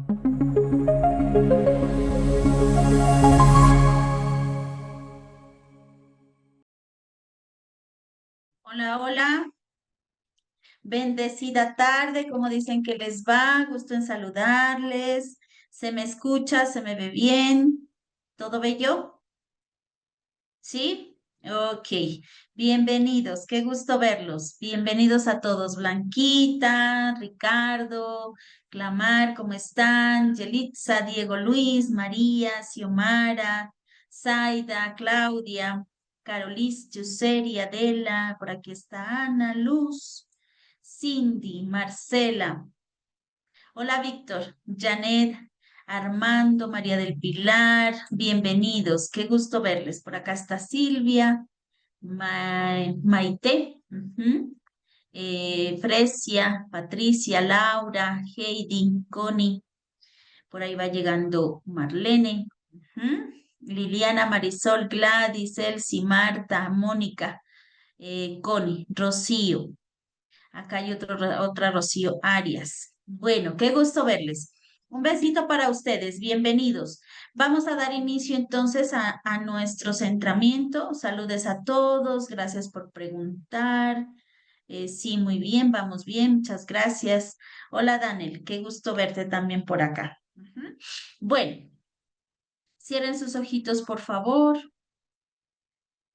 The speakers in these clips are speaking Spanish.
Hola, hola, bendecida tarde, como dicen que les va, gusto en saludarles, se me escucha, se me ve bien, ¿todo bello? ¿Sí? Ok, bienvenidos, qué gusto verlos, bienvenidos a todos, Blanquita, Ricardo, Clamar, ¿cómo están? Yelitza, Diego Luis, María, Xiomara, Zaida, Claudia, Carolis, Yuseri, Adela, por aquí está Ana, Luz. Cindy, Marcela. Hola, Víctor, Janet, Armando, María del Pilar, bienvenidos. Qué gusto verles. Por acá está Silvia, Maite, Fresia, Patricia, Laura, Heidi, Connie. Por ahí va llegando Marlene, Liliana, Marisol, Gladys, Elsie, Marta, Mónica, Connie, Rocío. Acá hay otra Rocío Arias. Bueno, qué gusto verles. Un besito para ustedes, bienvenidos. Vamos a dar inicio entonces a nuestro centramiento. Saludes a todos, gracias por preguntar. Sí, muy bien, vamos bien, muchas gracias. Hola Daniel, qué gusto verte también por acá. Bueno, cierren sus ojitos, por favor.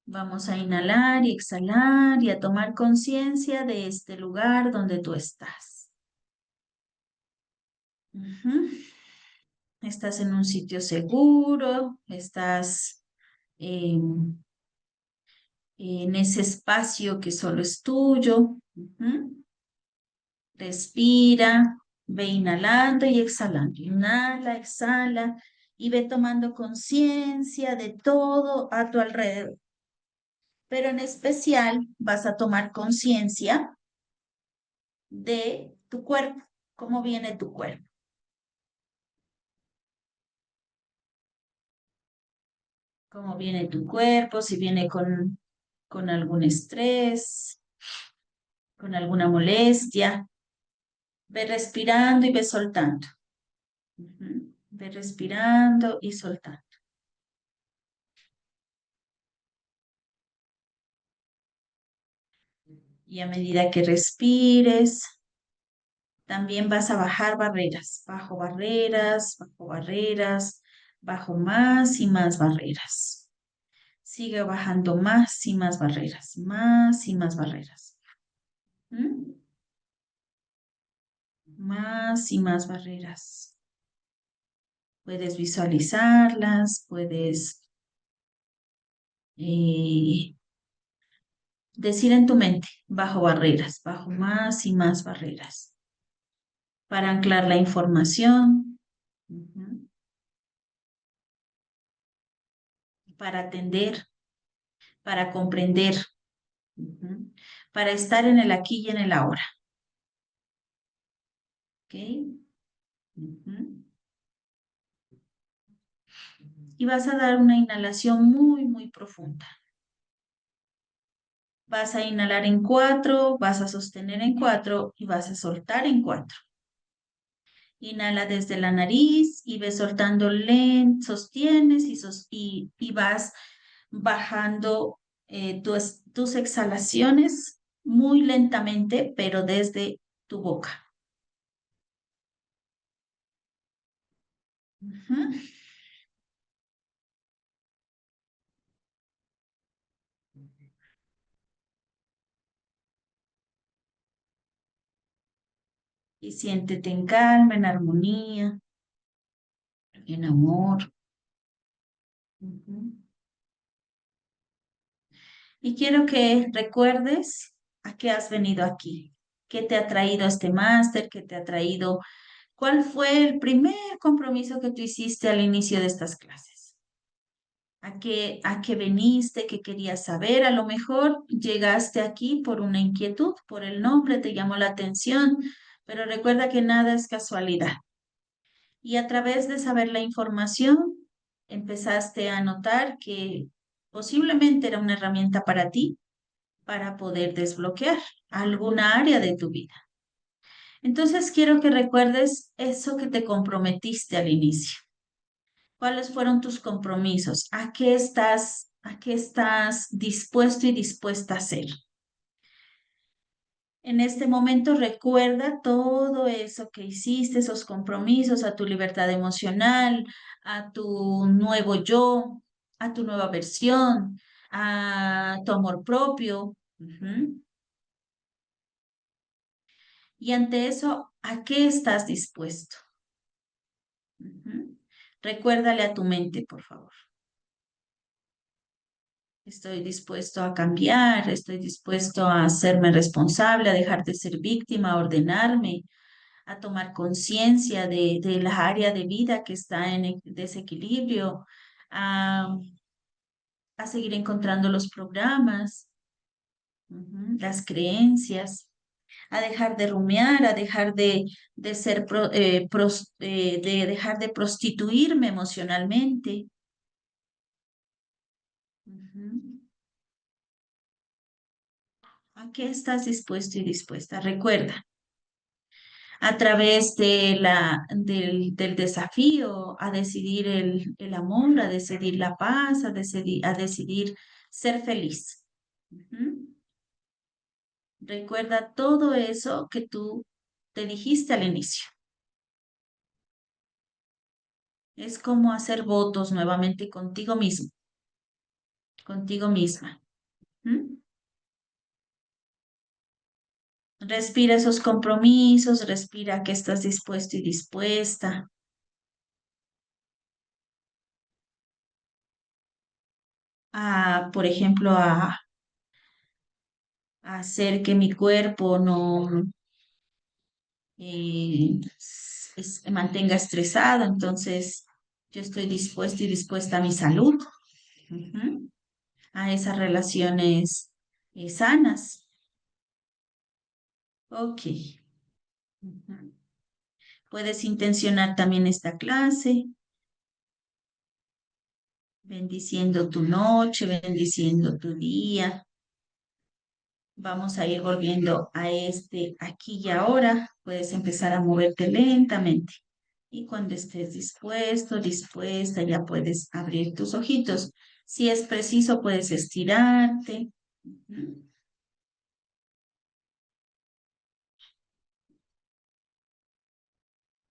Vamos a inhalar y exhalar y a tomar conciencia de este lugar donde tú estás. Ujú. Estás en un sitio seguro, estás en ese espacio que solo es tuyo. Ujú. Respira, ve inhalando y exhalando. Inhala, exhala y ve tomando conciencia de todo a tu alrededor. Pero en especial vas a tomar conciencia de tu cuerpo, cómo viene tu cuerpo, cómo viene tu cuerpo, si viene con algún estrés, con alguna molestia. Ve respirando y ve soltando. Ve respirando y soltando. Y a medida que respires, también vas a bajo barreras, bajo más y más barreras. Sigue bajando más y más barreras, más y más barreras. ¿Mm? Más y más barreras. Puedes visualizarlas, puedes eh, decir en tu mente, bajo barreras, bajo más y más barreras, para anclar la información, ujú, para atender, para comprender, ujú, para estar en el aquí y en el ahora. ¿Ok? Ujú. Y vas a dar una inhalación muy, muy profunda. Vas a inhalar en 4, vas a sostener en 4 y vas a soltar en 4. Inhala desde la nariz y ves soltando lento, sostienes y vas bajando tus exhalaciones muy lentamente, pero desde tu boca. Ujú. Y siéntete en calma, en armonía, en amor. Ujú. Y quiero que recuerdes a qué has venido aquí, qué te ha traído a este máster, qué te ha traído, cuál fue el primer compromiso que tú hiciste al inicio de estas clases. A qué veniste, qué querías saber. A lo mejor llegaste aquí por una inquietud, por el nombre, te llamó la atención, pero recuerda que nada es casualidad. Y a través de saber la información, empezaste a notar que posiblemente era una herramienta para ti para poder desbloquear alguna área de tu vida. Entonces quiero que recuerdes eso que te comprometiste al inicio. ¿Cuáles fueron tus compromisos? A qué estás dispuesto y dispuesta a hacer? En este momento recuerda todo eso que hiciste, esos compromisos, a tu libertad emocional, a tu nuevo yo, a tu nueva versión, a tu amor propio. Ujú. Y ante eso, ¿a qué estás dispuesto? Ujú. Recuérdale a tu mente, por favor. Estoy dispuesto a cambiar, estoy dispuesto a hacerme responsable, a dejar de ser víctima, a ordenarme, a tomar conciencia de la área de vida que está en desequilibrio, a, a seguir encontrando los programas, las creencias, a dejar de rumiar, a dejar de ser, de dejar de prostituirme emocionalmente. Ujú. ¿A qué estás dispuesto y dispuesta? Recuerda, a través del desafío a decidir el amor, a decidir la paz, a decidir ser feliz. Ujú. Recuerda todo eso que tú te dijiste al inicio. Es como hacer votos nuevamente contigo mismo, contigo misma. ¿Mm? Respira esos compromisos, respira que estás dispuesto y dispuesta a, por ejemplo, a hacer que mi cuerpo no mantenga estresado. Entonces, yo estoy dispuesto y dispuesta a mi salud, ujú, a esas relaciones sanas. Ok. Ujú. Puedes intencionar también esta clase, bendiciendo tu noche, bendiciendo tu día. Vamos a ir volviendo a este aquí y ahora. Puedes empezar a moverte lentamente. Y cuando estés dispuesto, dispuesta, ya puedes abrir tus ojitos. Si es preciso, puedes estirarte. Ujú.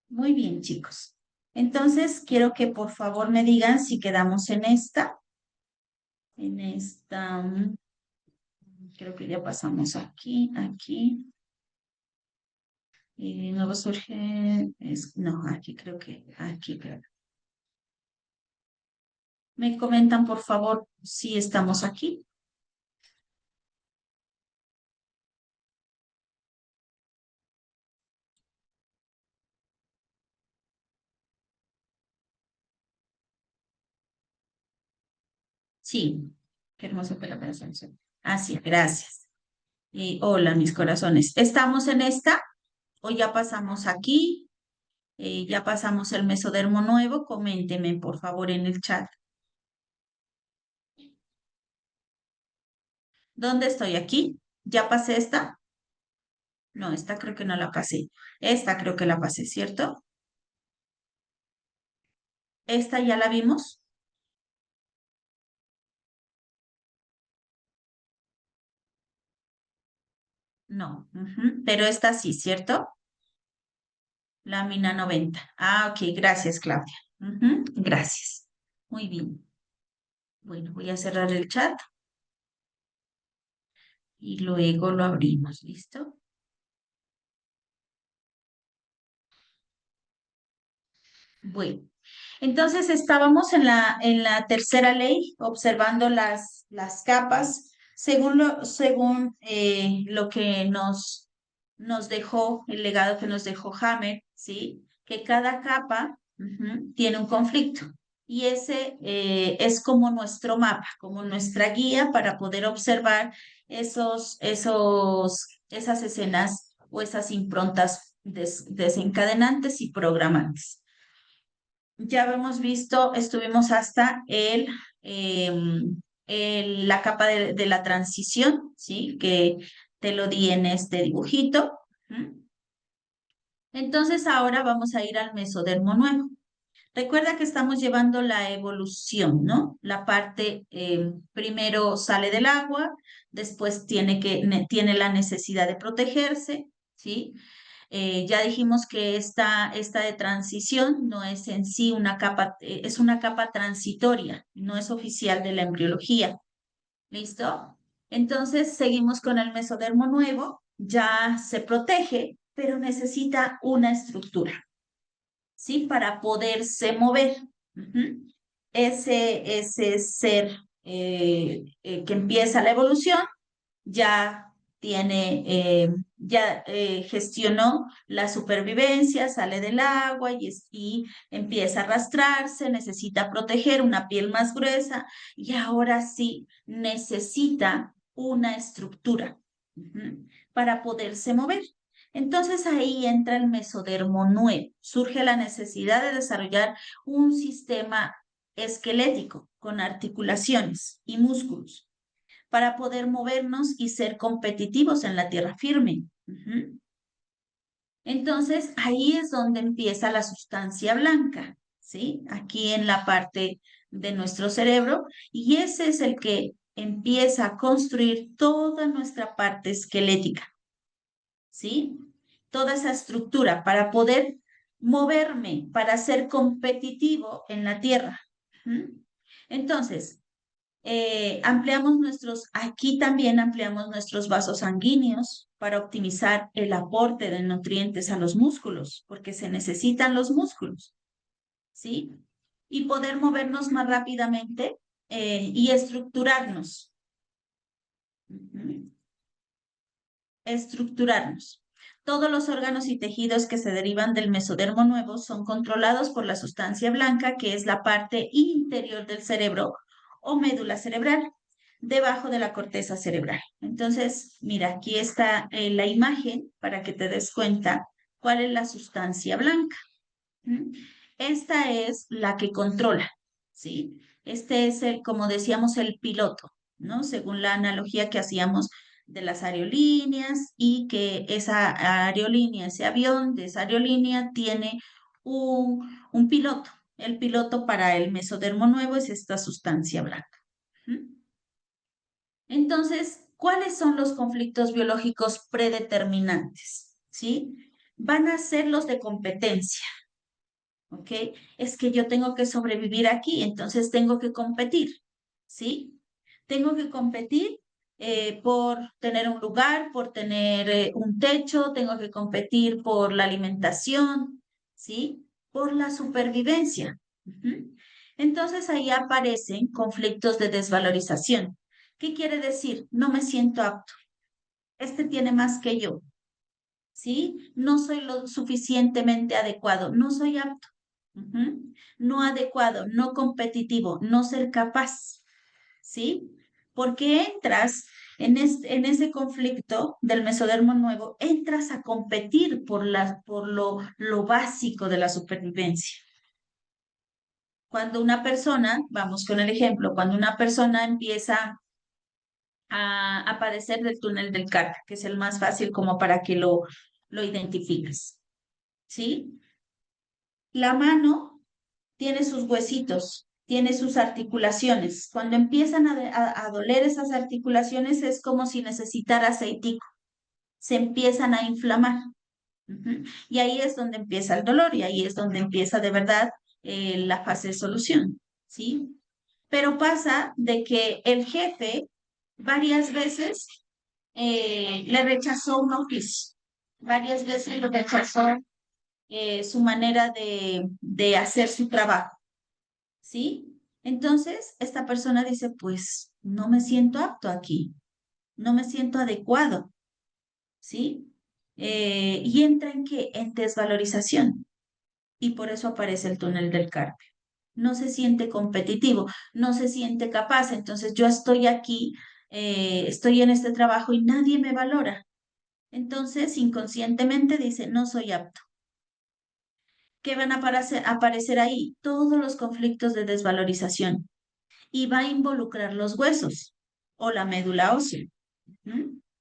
Muy bien, chicos. Entonces, quiero que por favor me digan si quedamos en esta, creo que ya pasamos aquí, aquí. Nuevo surge, no, aquí creo. Me comentan por favor si estamos aquí. Sí, qué hermoso para la canción. Así, gracias. Hola, mis corazones. ¿Estamos en esta o ya pasamos aquí? Ya pasamos el mesodermo nuevo. Coménteme, por favor, en el chat. ¿Dónde estoy? ¿Aquí? ¿Ya pasé esta? No, esta creo que no la pasé. Esta creo que la pasé, ¿cierto? ¿Esta ya la vimos? No. Ujú. Pero esta sí, ¿cierto? Lámina 90. Ah, ok, gracias, Claudia. Ujú, gracias. Muy bien. Bueno, voy a cerrar el chat y luego lo abrimos, ¿listo? Bueno, entonces estábamos en la tercera ley, observando las capas, según lo que nos dejó, el legado que nos dejó Hammer, ¿sí? Que cada capa tiene un conflicto. Y ese es como nuestro mapa, como nuestra guía para poder observar esas escenas o esas improntas desencadenantes y programantes. Ya hemos visto, estuvimos hasta la capa de la transición, ¿sí? Que te lo di en este dibujito. ¿Mm? Entonces ahora vamos a ir al mesodermo nuevo. Recuerda que estamos llevando la evolución, ¿no? La parte primero sale del agua, después tiene la necesidad de protegerse, ¿sí? Ya dijimos que esta de transición no es en sí una capa, es una capa transitoria, no es oficial de la embriología. ¿Listo? Entonces seguimos con el mesodermo nuevo, ya se protege, pero necesita una estructura. ¿Sí? Para poderse mover. Ujú. Ese ser que empieza la evolución ya gestionó la supervivencia, sale del agua y empieza a arrastrarse, necesita proteger una piel más gruesa y ahora sí necesita una estructura, para poderse mover. Entonces ahí entra el mesodermo nuevo. Surge la necesidad de desarrollar un sistema esquelético con articulaciones y músculos para poder movernos y ser competitivos en la tierra firme. Entonces, ahí es donde empieza la sustancia blanca, ¿sí? Aquí en la parte de nuestro cerebro, y ese es el que empieza a construir toda nuestra parte esquelética, ¿sí? Toda esa estructura para poder moverme, para ser competitivo en la tierra. Entonces, aquí también ampliamos nuestros vasos sanguíneos para optimizar el aporte de nutrientes a los músculos, porque se necesitan los músculos, ¿sí? Y poder movernos más rápidamente y estructurarnos. Estructurarnos. Todos los órganos y tejidos que se derivan del mesodermo nuevo son controlados por la sustancia blanca, que es la parte interior del cerebro o médula cerebral, debajo de la corteza cerebral. Entonces, mira, aquí está la imagen para que te des cuenta cuál es la sustancia blanca. Esta es la que controla, ¿sí? Este es como decíamos, el piloto, ¿no? Según la analogía que hacíamos de las aerolíneas y que esa aerolínea, ese avión de esa aerolínea tiene un piloto. El piloto para el mesodermo nuevo es esta sustancia blanca. Entonces, ¿cuáles son los conflictos biológicos predeterminantes? ¿Sí? Van a ser los de competencia. ¿Ok? Es que yo tengo que sobrevivir aquí, entonces tengo que competir, ¿sí? Tengo que competir por tener un lugar, por tener un techo, tengo que competir por la alimentación, ¿sí? Por la supervivencia. Entonces ahí aparecen conflictos de desvalorización. ¿Qué quiere decir? No me siento apto. Este tiene más que yo, ¿sí? No soy lo suficientemente adecuado, no soy apto. No adecuado, no competitivo, no ser capaz, ¿sí? Porque entras en ese conflicto del mesodermo nuevo, entras a competir por lo básico de la supervivencia. Cuando una persona, vamos con el ejemplo, cuando una persona empieza a padecer del túnel del carpo, que es el más fácil como para que lo identifiques, ¿sí? La mano tiene sus huesitos, tiene sus articulaciones. Cuando empiezan a doler esas articulaciones es como si necesitara aceitico, se empiezan a inflamar. Y ahí es donde empieza el dolor y ahí es donde empieza de verdad la fase de solución, ¿sí? Pero pasa de que el jefe varias veces le rechazó un oficio, varias veces lo rechazó su manera de hacer su trabajo. ¿Sí? Entonces, esta persona dice, pues no me siento apto aquí, no me siento adecuado, ¿sí? Y entra en qué? En desvalorización. Y por eso aparece el túnel del carpio. No se siente competitivo, no se siente capaz. Entonces, yo estoy aquí, estoy en este trabajo y nadie me valora. Entonces, inconscientemente dice, no soy apto. ¿Qué van a aparecer ahí? Todos los conflictos de desvalorización y va a involucrar los huesos o la médula ósea.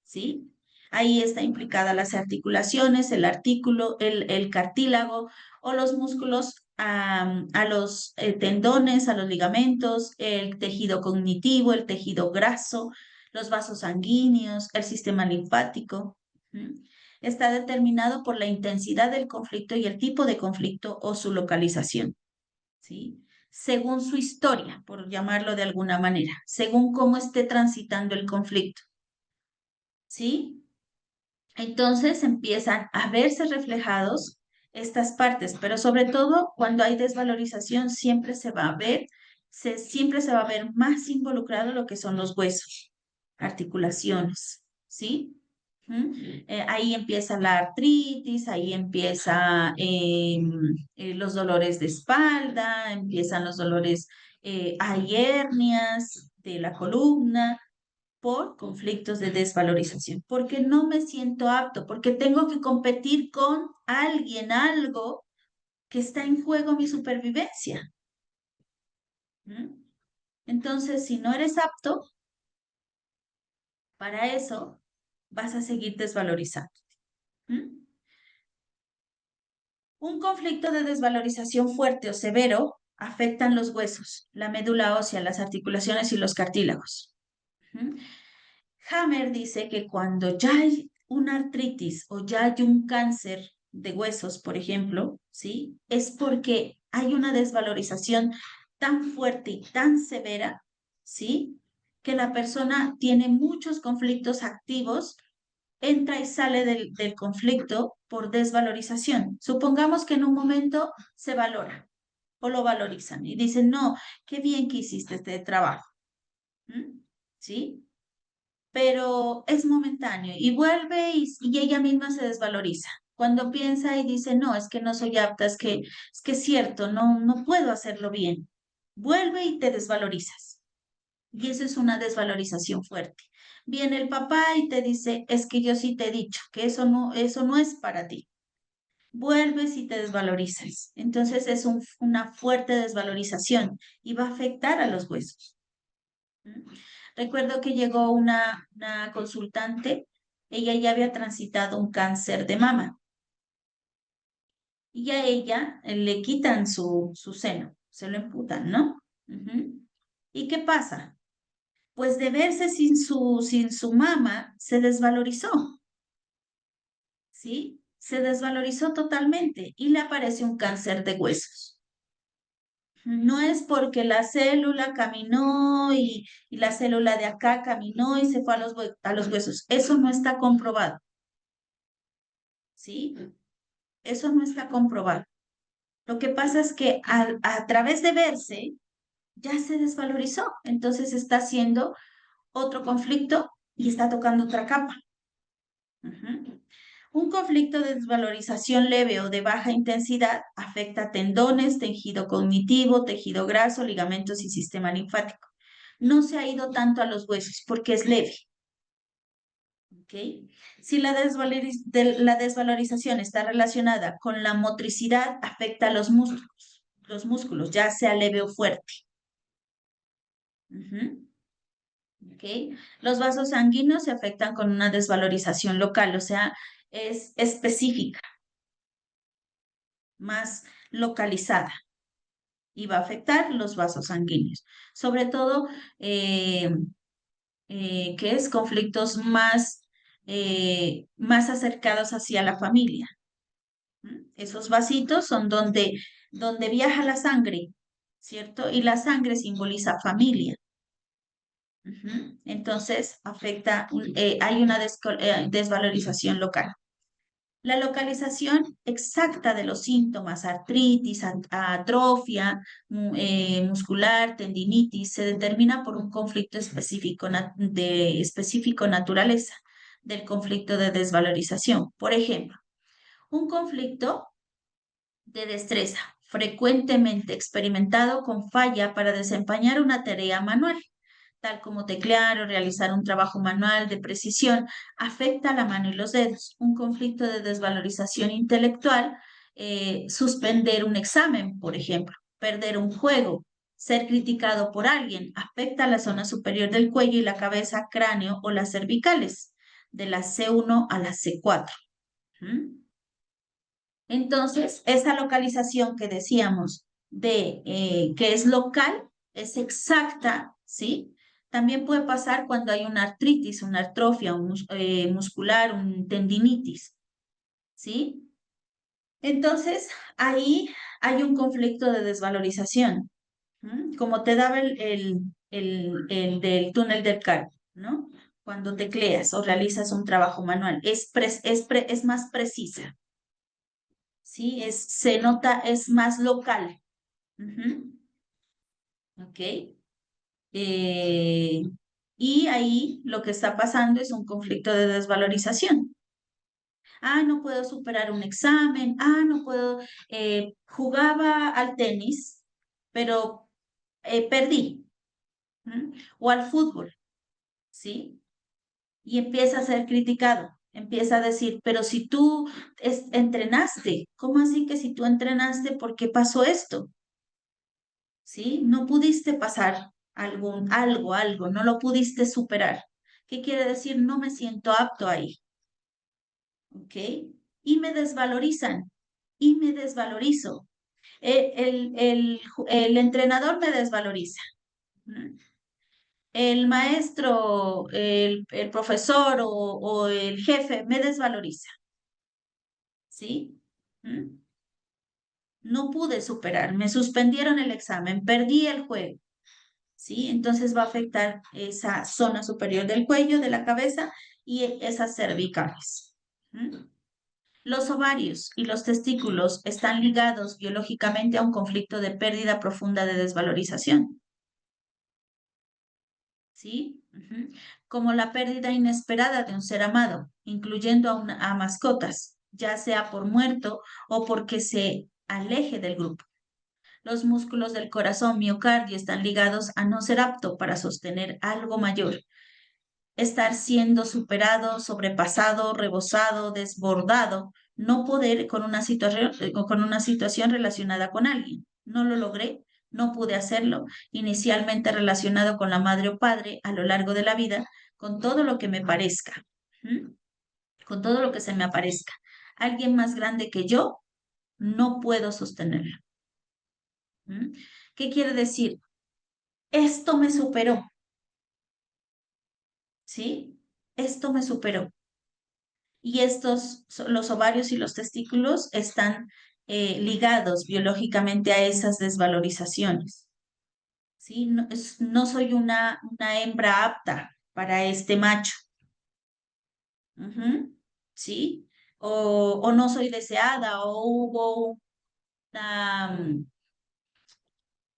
¿Sí? Ahí está implicada las articulaciones, el artículo, el cartílago o los músculos a los tendones, a los ligamentos, el tejido cognitivo, el tejido graso, los vasos sanguíneos, el sistema linfático. ¿Mm? Está determinado por la intensidad del conflicto y el tipo de conflicto o su localización, ¿sí? Según su historia, por llamarlo de alguna manera, según cómo esté transitando el conflicto, ¿sí? Entonces empiezan a verse reflejados estas partes, pero sobre todo cuando hay desvalorización siempre se va a ver, siempre se va a ver más involucrado lo que son los huesos, articulaciones, ¿sí? ¿Mm? Ahí empieza la artritis, ahí empieza los dolores de espalda, empiezan los dolores, hay hernias de la columna, por conflictos de desvalorización, porque no me siento apto, porque tengo que competir con alguien, algo que está en juego mi supervivencia. ¿Mm? Entonces, si no eres apto para eso, vas a seguir desvalorizando. ¿Mm? Un conflicto de desvalorización fuerte o severo afectan los huesos, la médula ósea, las articulaciones y los cartílagos. ¿Mm? Hammer dice que cuando ya hay una artritis o ya hay un cáncer de huesos, por ejemplo, ¿sí? Es porque hay una desvalorización tan fuerte y tan severa, ¿sí? Que la persona tiene muchos conflictos activos, entra y sale del conflicto por desvalorización. Supongamos que en un momento se valora o lo valorizan y dicen, no, qué bien que hiciste este trabajo, ¿sí? Pero es momentáneo y vuelve y ella misma se desvaloriza. Cuando piensa y dice, no, es que no soy apta, es que es cierto, no, no puedo hacerlo bien. Vuelve y te desvalorizas. Y eso es una desvalorización fuerte. Viene el papá y te dice, es que yo sí te he dicho que eso no es para ti. Vuelves y te desvalorizas. Entonces es una fuerte desvalorización y va a afectar a los huesos. ¿Mm? Recuerdo que llegó una consultante, ella ya había transitado un cáncer de mama y a ella le quitan su seno, se lo amputan, ¿no? Ujú. ¿Y qué pasa? Pues de verse sin su mama, se desvalorizó, ¿sí? Se desvalorizó totalmente y le apareció un cáncer de huesos. No es porque la célula caminó y la célula de acá caminó y se fue a los huesos. Eso no está comprobado, ¿sí? Eso no está comprobado. Lo que pasa es que a través de verse ya se desvalorizó. Entonces está haciendo otro conflicto y está tocando otra capa. Ujú. Un conflicto de desvalorización leve o de baja intensidad afecta tendones, tejido cognitivo, tejido graso, ligamentos y sistema linfático. No se ha ido tanto a los huesos porque es leve. ¿Ok? Si la desvalorización está relacionada con la motricidad, afecta a los músculos, ya sea leve o fuerte. Ujú. ¿Ok? Los vasos sanguíneos se afectan con una desvalorización local, o sea, es específica, más localizada y va a afectar los vasos sanguíneos. Sobre todo, que es conflictos más acercados hacia la familia. Esos vasitos son donde viaja la sangre, ¿cierto? Y la sangre simboliza familia. Entonces, hay una desvalorización local. La localización exacta de los síntomas, artritis, atrofia muscular, tendinitis, se determina por un conflicto específico de específico naturaleza del conflicto de desvalorización. Por ejemplo, un conflicto de destreza frecuentemente experimentado con falla para desempeñar una tarea manual, tal como teclear o realizar un trabajo manual de precisión, afecta a la mano y los dedos. Un conflicto de desvalorización intelectual, suspender un examen, por ejemplo, perder un juego, ser criticado por alguien, afecta a la zona superior del cuello y la cabeza, cráneo o las cervicales. de la C1 a la C4. Entonces, esa localización que decíamos de que es local, es exacta, ¿sí? También puede pasar cuando hay una artritis, una atrofia muscular, un tendinitis, ¿sí? Entonces, ahí hay un conflicto de desvalorización, como te daba el del túnel del carpo, ¿no? Cuando tecleas o realizas un trabajo manual, es más precisa, ¿sí? Se nota, es más local. Ujú. ¿Ok? Eh, y ahí lo que está pasando es un conflicto de desvalorización. Ah, no puedo superar un examen. Ah, no puedo. Jugaba al tenis, pero perdí. O al fútbol, ¿sí? Y empieza a ser criticado. Empieza a decir, pero si tú entrenaste, ¿cómo así que si tú entrenaste, por qué pasó esto? ¿Sí? No pudiste pasar algo, no lo pudiste superar. ¿Qué quiere decir? No me siento apto ahí, ¿ok? Y me desvalorizan, y me desvalorizo. El entrenador me desvaloriza. ¿Mm? El maestro, el profesor o el jefe me desvaloriza, ¿sí? ¿Mm? No pude superar, me suspendieron el examen, perdí el juego. ¿Sí? Entonces va a afectar esa zona superior del cuello, de la cabeza y esas cervicales. ¿Mm? Los ovarios y los testículos están ligados biológicamente a un conflicto de pérdida profunda de desvalorización. ¿Sí? Como la pérdida inesperada de un ser amado, incluyendo a mascotas, ya sea por muerto o porque se aleje del grupo. Los músculos del corazón miocardio están ligados a no ser apto para sostener algo mayor, estar siendo superado, sobrepasado, rebosado, desbordado, no poder con una situación relacionada con alguien. No lo logré, no pude hacerlo, inicialmente relacionado con la madre o padre a lo largo de la vida, con todo lo que me parezca, ¿m? Con todo lo que se me aparezca. Alguien más grande que yo, no puedo sostenerlo. ¿M? ¿Qué quiere decir? Esto me superó, ¿sí? Esto me superó. Y los ovarios y los testículos están ligados biológicamente a esas desvalorizaciones. ¿Sí? No, no soy una hembra apta para este macho. Ujú. ¿Sí? O no soy deseada, o hubo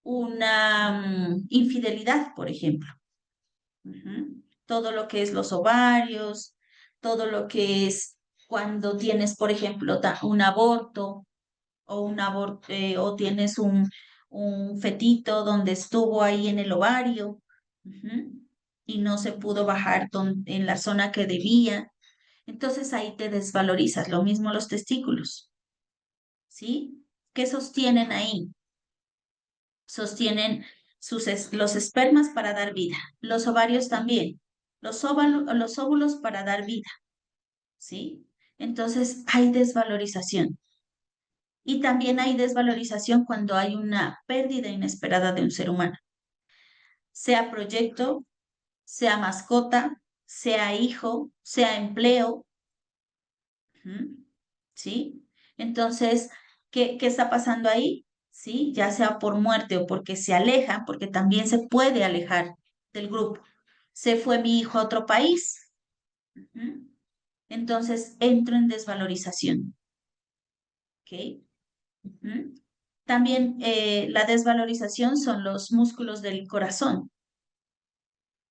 una, infidelidad, por ejemplo. Todo lo que es los ovarios, todo lo que es cuando tienes, por ejemplo, un aborto o tienes un fetito donde estuvo ahí en el ovario, y no se pudo bajar en la zona que debía. Entonces ahí te desvalorizas, lo mismo los testículos, ¿sí? ¿Qué sostienen ahí? Sostienen los espermas para dar vida, los ovarios también, los óvulos para dar vida, ¿sí? Entonces hay desvalorización. Y también hay desvalorización cuando hay una pérdida inesperada de un ser humano, sea proyecto, sea mascota, sea hijo, sea empleo, ¿sí? Entonces, ¿qué está pasando ahí? ¿Sí? Ya sea por muerte o porque se aleja, porque también se puede alejar del grupo. Se fue mi hijo a otro país, ¿m? Entonces entro en desvalorización, ¿ok? También la desvalorización son los músculos del corazón,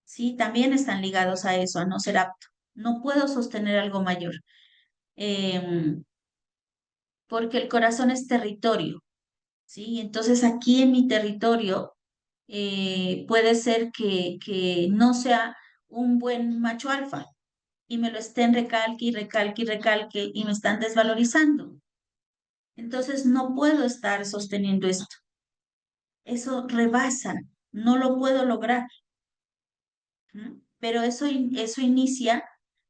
¿sí? También están ligados a eso, a no ser apto. No puedo sostener algo mayor, em, porque el corazón es territorio, ¿sí? Entonces aquí en mi territorio puede ser que no sea un buen macho alfa y me lo estén recalque y recalque y recalque y me están desvalorizando. Entonces no puedo estar sosteniendo esto. Eso rebasa, no lo puedo lograr. Pero eso inicia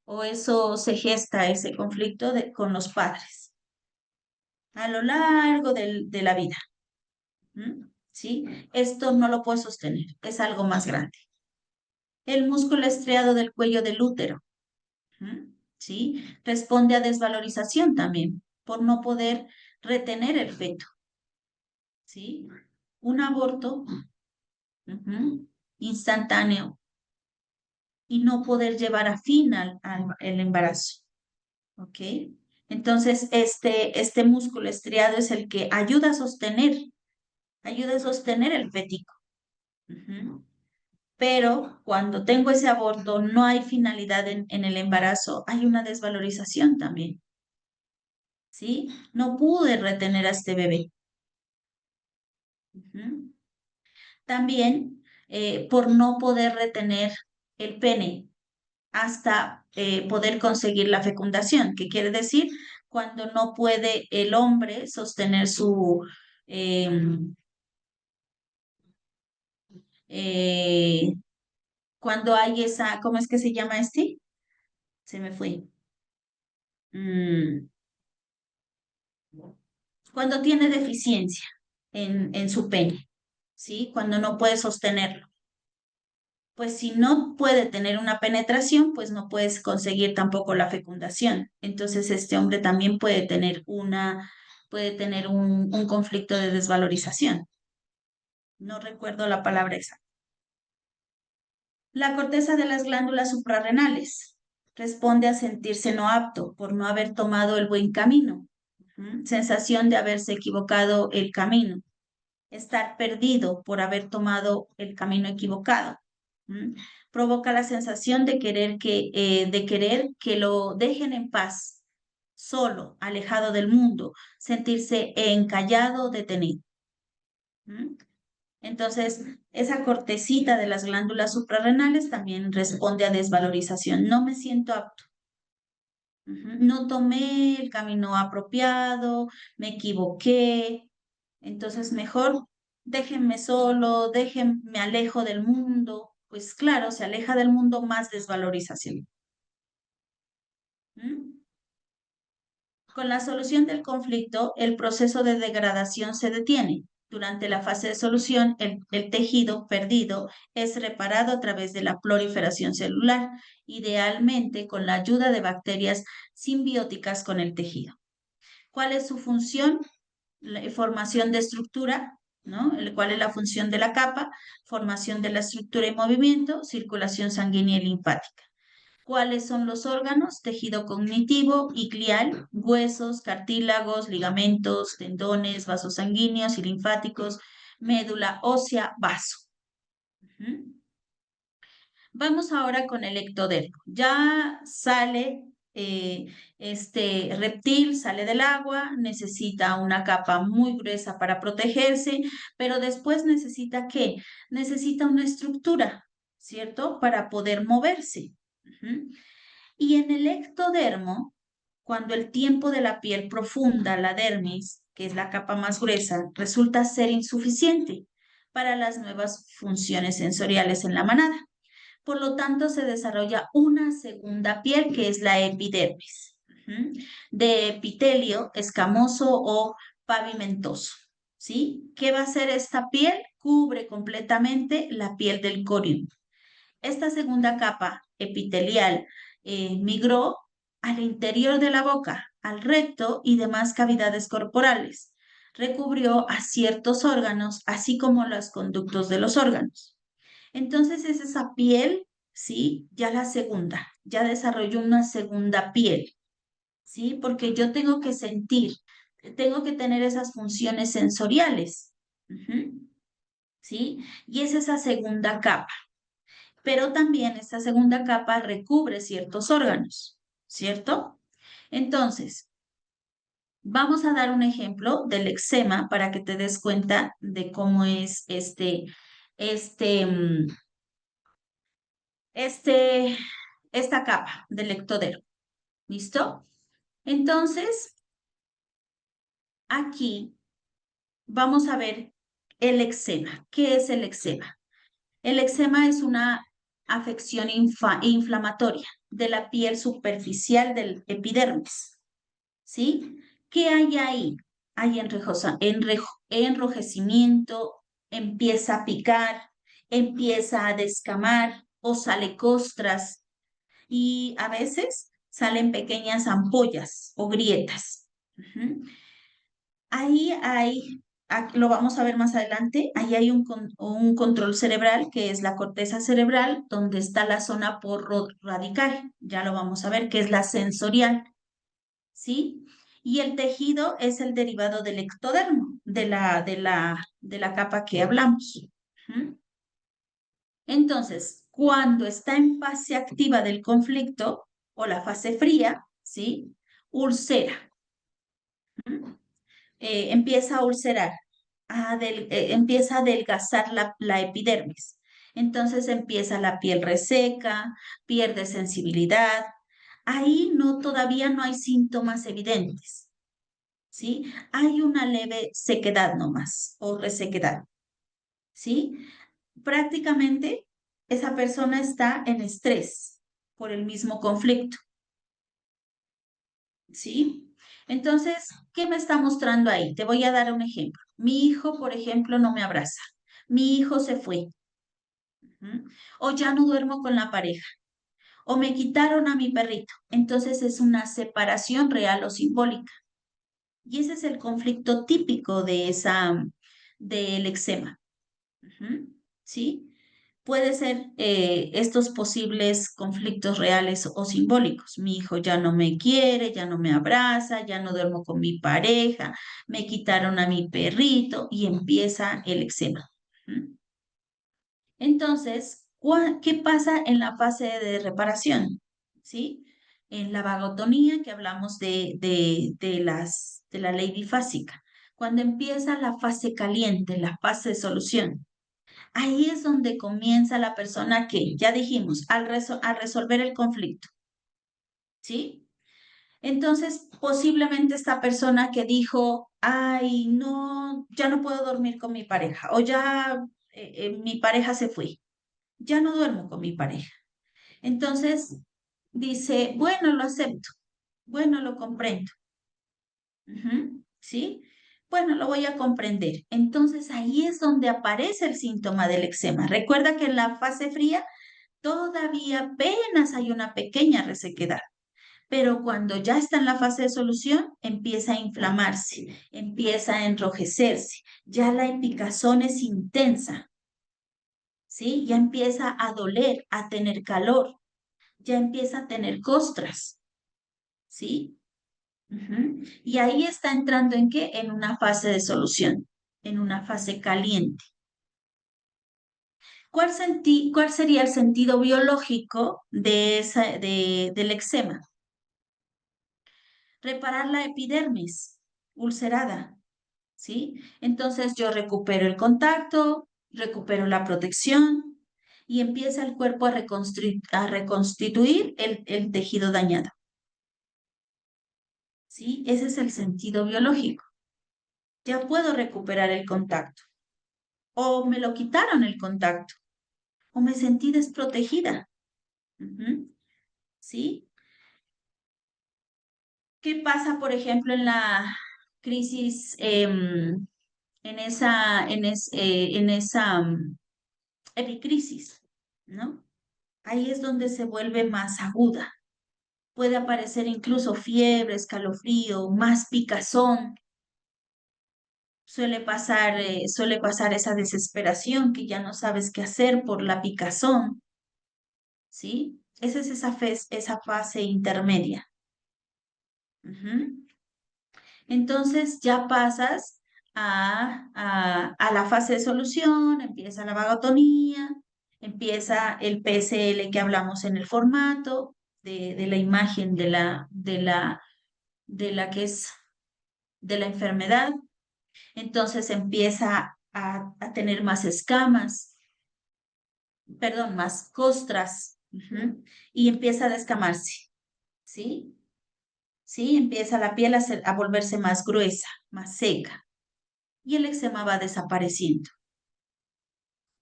o eso se gesta ese conflicto con los padres a lo largo de la vida. ¿Sí? Esto no lo puedo sostener, es algo más grande. El músculo estriado del cuello del útero, ¿sí? Responde a desvalorización también por no poder retener el feto, ¿sí? Un aborto instantáneo y no poder llevar a fin al el embarazo, ¿ok? Entonces, este músculo estriado es el que ayuda a sostener el fetico. Pero cuando tengo ese aborto, no hay finalidad en el embarazo, hay una desvalorización también, ¿sí? No pude retener a este bebé. También por no poder retener el pene hasta poder conseguir la fecundación, que quiere decir cuando no puede el hombre sostener em, eh, cuando hay esa, ¿cómo es que se llama este? Se me fue. Mm, Cuando tiene deficiencia en su pene, ¿sí? Cuando no puede sostenerlo. Pues si no puede tener una penetración, pues no puedes conseguir tampoco la fecundación. Entonces este hombre también puede tener un conflicto de desvalorización. No recuerdo la palabra exacta. La corteza de las glándulas suprarrenales responde a sentirse no apto por no haber tomado el buen camino. Sensación de haberse equivocado el camino. Estar perdido por haber tomado el camino equivocado. Provoca la sensación de querer que lo dejen en paz, solo, alejado del mundo, sentirse encallado, detenido. Entonces, esa cortecita de las glándulas suprarrenales también responde a desvalorización. No me siento apto. No tomé el camino apropiado, me equivoqué. Entonces, mejor déjenme solo, me alejo del mundo. Pues claro, se aleja del mundo, más desvalorización. ¿Mm? Con la solución del conflicto, el proceso de degradación se detiene. Durante la fase de solución, el tejido perdido es reparado a través de la proliferación celular, idealmente con la ayuda de bacterias simbióticas con el tejido. ¿Cuál es su función? La formación de estructura, ¿no? ¿Cuál es la función de la capa? Formación de la estructura y movimiento, circulación sanguínea y linfática. ¿Cuáles son los órganos? Tejido cognitivo y glial, huesos, cartílagos, ligamentos, tendones, vasos sanguíneos y linfáticos, médula ósea, vaso. Vamos ahora con el ectodermo. Ya sale este reptil, sale del agua, necesita una capa muy gruesa para protegerse, pero después necesita ¿qué? Necesita una estructura, ¿cierto? Para poder moverse. Y en el ectodermo, cuando el tiempo de la piel profunda, la dermis, que es la capa más gruesa, resulta ser insuficiente para las nuevas funciones sensoriales en la manada. Por lo tanto, se desarrolla una segunda piel que es la epidermis, de epitelio escamoso o pavimentoso. ¿Sí? ¿Qué va a hacer esta piel? Cubre completamente la piel del corium. Esta segunda capa epitelial migró al interior de la boca, al recto y demás cavidades corporales. Recubrió a ciertos órganos, así como los conductos de los órganos. Entonces es esa piel, ¿sí? Ya la segunda, ya desarrolló una segunda piel, ¿sí? Porque yo tengo que sentir, tengo que tener esas funciones sensoriales, ¿sí? Y es esa segunda capa. Pero también esta segunda capa recubre ciertos órganos, ¿cierto? Entonces, vamos a dar un ejemplo del eczema para que te des cuenta de cómo es este, mm, este, esta capa del ectodermo. ¿Listo? Entonces, aquí vamos a ver el eczema. ¿Qué es el eczema? El eczema es una afección inflamatoria, de la piel superficial del epidermis, ¿sí? ¿Qué hay ahí? Hay enrojecimiento, empieza a picar, empieza a descamar o sale costras y a veces salen pequeñas ampollas o grietas. Ujú. Ahí hay, lo vamos a ver más adelante, ahí hay un control cerebral que es la corteza cerebral, donde está la zona radical, ya lo vamos a ver, que es la sensorial, ¿sí? Y el tejido es el derivado del ectodermo, de la capa que hablamos. Ujú. Entonces, cuando está en fase activa del conflicto o la fase fría, ¿sí? Ulcera. Ujú. Empieza a ulcerar, empieza a adelgazar la epidermis. Entonces empieza la piel reseca, pierde sensibilidad. Ahí todavía no hay síntomas evidentes, ¿sí? Hay una leve sequedad nomás o resequedad, ¿sí? Prácticamente esa persona está en estrés por el mismo conflicto, ¿sí? Entonces, ¿qué me está mostrando ahí? Te voy a dar un ejemplo. Mi hijo, por ejemplo, no me abraza. Mi hijo se fue. ¿Mm? O ya no duermo con la pareja. O me quitaron a mi perrito. Entonces es una separación real o simbólica. Y ese es el conflicto típico del eczema. Ujú. ¿Sí? Puede ser estos posibles conflictos reales o simbólicos. Mi hijo ya no me quiere, ya no me abraza, ya no duermo con mi pareja, me quitaron a mi perrito y empieza el eczema. ¿Mm? Entonces, ¿qué pasa en la fase de reparación? ¿Sí? En la vagotonía que hablamos de la ley bifásica. Cuando empieza la fase caliente, la fase de solución. Ahí es donde comienza la persona que, ya dijimos, al resolver el conflicto, ¿sí? Entonces, posiblemente esta persona que dijo, ay, no, ya no puedo dormir con mi pareja, o ya mi pareja se fue, ya no duermo con mi pareja. Entonces, dice, bueno, lo acepto, bueno, lo comprendo, ujú, ¿sí? Bueno, lo voy a comprender. Entonces, ahí es donde aparece el síntoma del eczema. Recuerda que en la fase fría todavía apenas hay una pequeña resequedad, pero cuando ya está en la fase de solución, empieza a inflamarse, empieza a enrojecerse, ya la picazón es intensa, ¿sí? Ya empieza a doler, a tener calor, ya empieza a tener costras, ¿sí? Ujú. Y ahí está entrando ¿en qué? En una fase de solución, en una fase caliente. ¿Cuál sería el sentido biológico del eczema? Reparar la epidermis ulcerada, ¿sí? Entonces yo recupero el contacto, recupero la protección y empieza el cuerpo a reconstituir el tejido dañado, ¿sí? Ese es el sentido biológico. Ya puedo recuperar el contacto. O me lo quitaron el contacto, o me sentí desprotegida. Ujú. ¿Sí? ¿Qué pasa, por ejemplo, en la crisis, en esa epicrisis, ¿no? Ahí es donde se vuelve más aguda. Puede aparecer incluso fiebre, escalofrío, más picazón. Suele pasar esa desesperación que ya no sabes qué hacer por la picazón, ¿sí? Esa es esa fase intermedia. Ujú. Entonces ya pasas a la fase de solución, empieza la vagotonía, empieza el PSL que hablamos en el formato de la imagen de la que es de la enfermedad. Entonces empieza a tener más escamas, perdón, más costras, ujú, y empieza a descamarse, ¿sí? Sí, empieza la piel a volverse más gruesa, más seca, y el eczema va desapareciendo.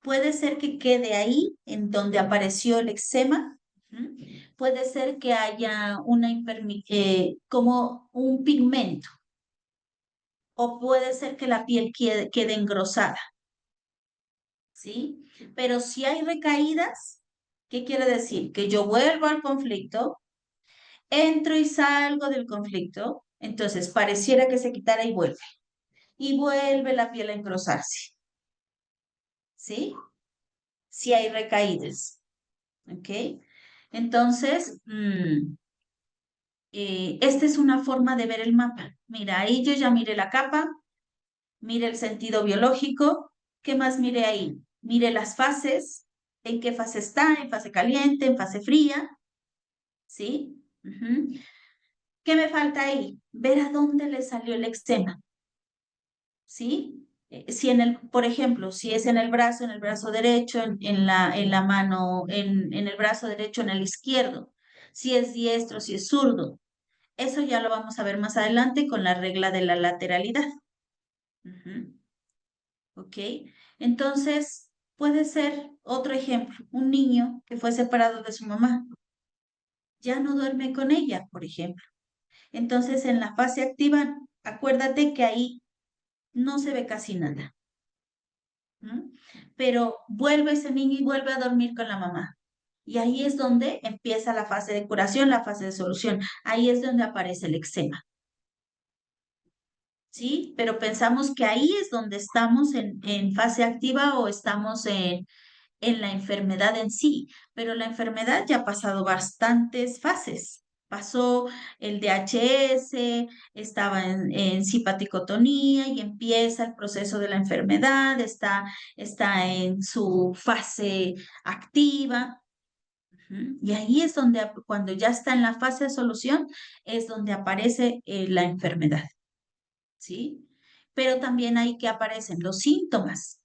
Puede ser que quede ahí, en donde apareció el eczema, Ujú. Puede ser que haya una como un pigmento, o puede ser que la piel quede engrosada, ¿sí? Pero si hay recaídas, ¿qué quiere decir? Que yo vuelvo al conflicto, entro y salgo del conflicto, entonces pareciera que se quitara y vuelve la piel a engrosarse, ¿sí? Si hay recaídas, ¿ok? Entonces, esta es una forma de ver el mapa. Mira, ahí yo ya miré la capa, mire el sentido biológico. ¿Qué más mire ahí? Mire las fases, en qué fase está, en fase caliente, en fase fría, ¿sí? Ujú. ¿Qué me falta ahí? Ver a dónde le salió el eczema, ¿sí? Si por ejemplo, si es en el brazo derecho, en la mano, en el brazo derecho, en el izquierdo, si es diestro, si es zurdo. Eso ya lo vamos a ver más adelante con la regla de la lateralidad. Ujú. ¿Ok? Entonces, puede ser otro ejemplo, un niño que fue separado de su mamá, ya no duerme con ella, por ejemplo. Entonces, en la fase activa, acuérdate que ahí no se ve casi nada. ¿M? Pero vuelve ese niño y vuelve a dormir con la mamá. Y ahí es donde empieza la fase de curación, la fase de solución. Ahí es donde aparece el eczema. ¿Sí? Pero pensamos que ahí es donde estamos en fase activa o estamos en la enfermedad en sí, pero la enfermedad ya ha pasado bastantes fases. Pasó el DHS, estaba en simpaticotonía y empieza el proceso de la enfermedad, está en su fase activa. Ujú. Y ahí es donde, cuando ya está en la fase de solución, es donde aparece la enfermedad, ¿sí? Pero también ahí que aparecen los síntomas,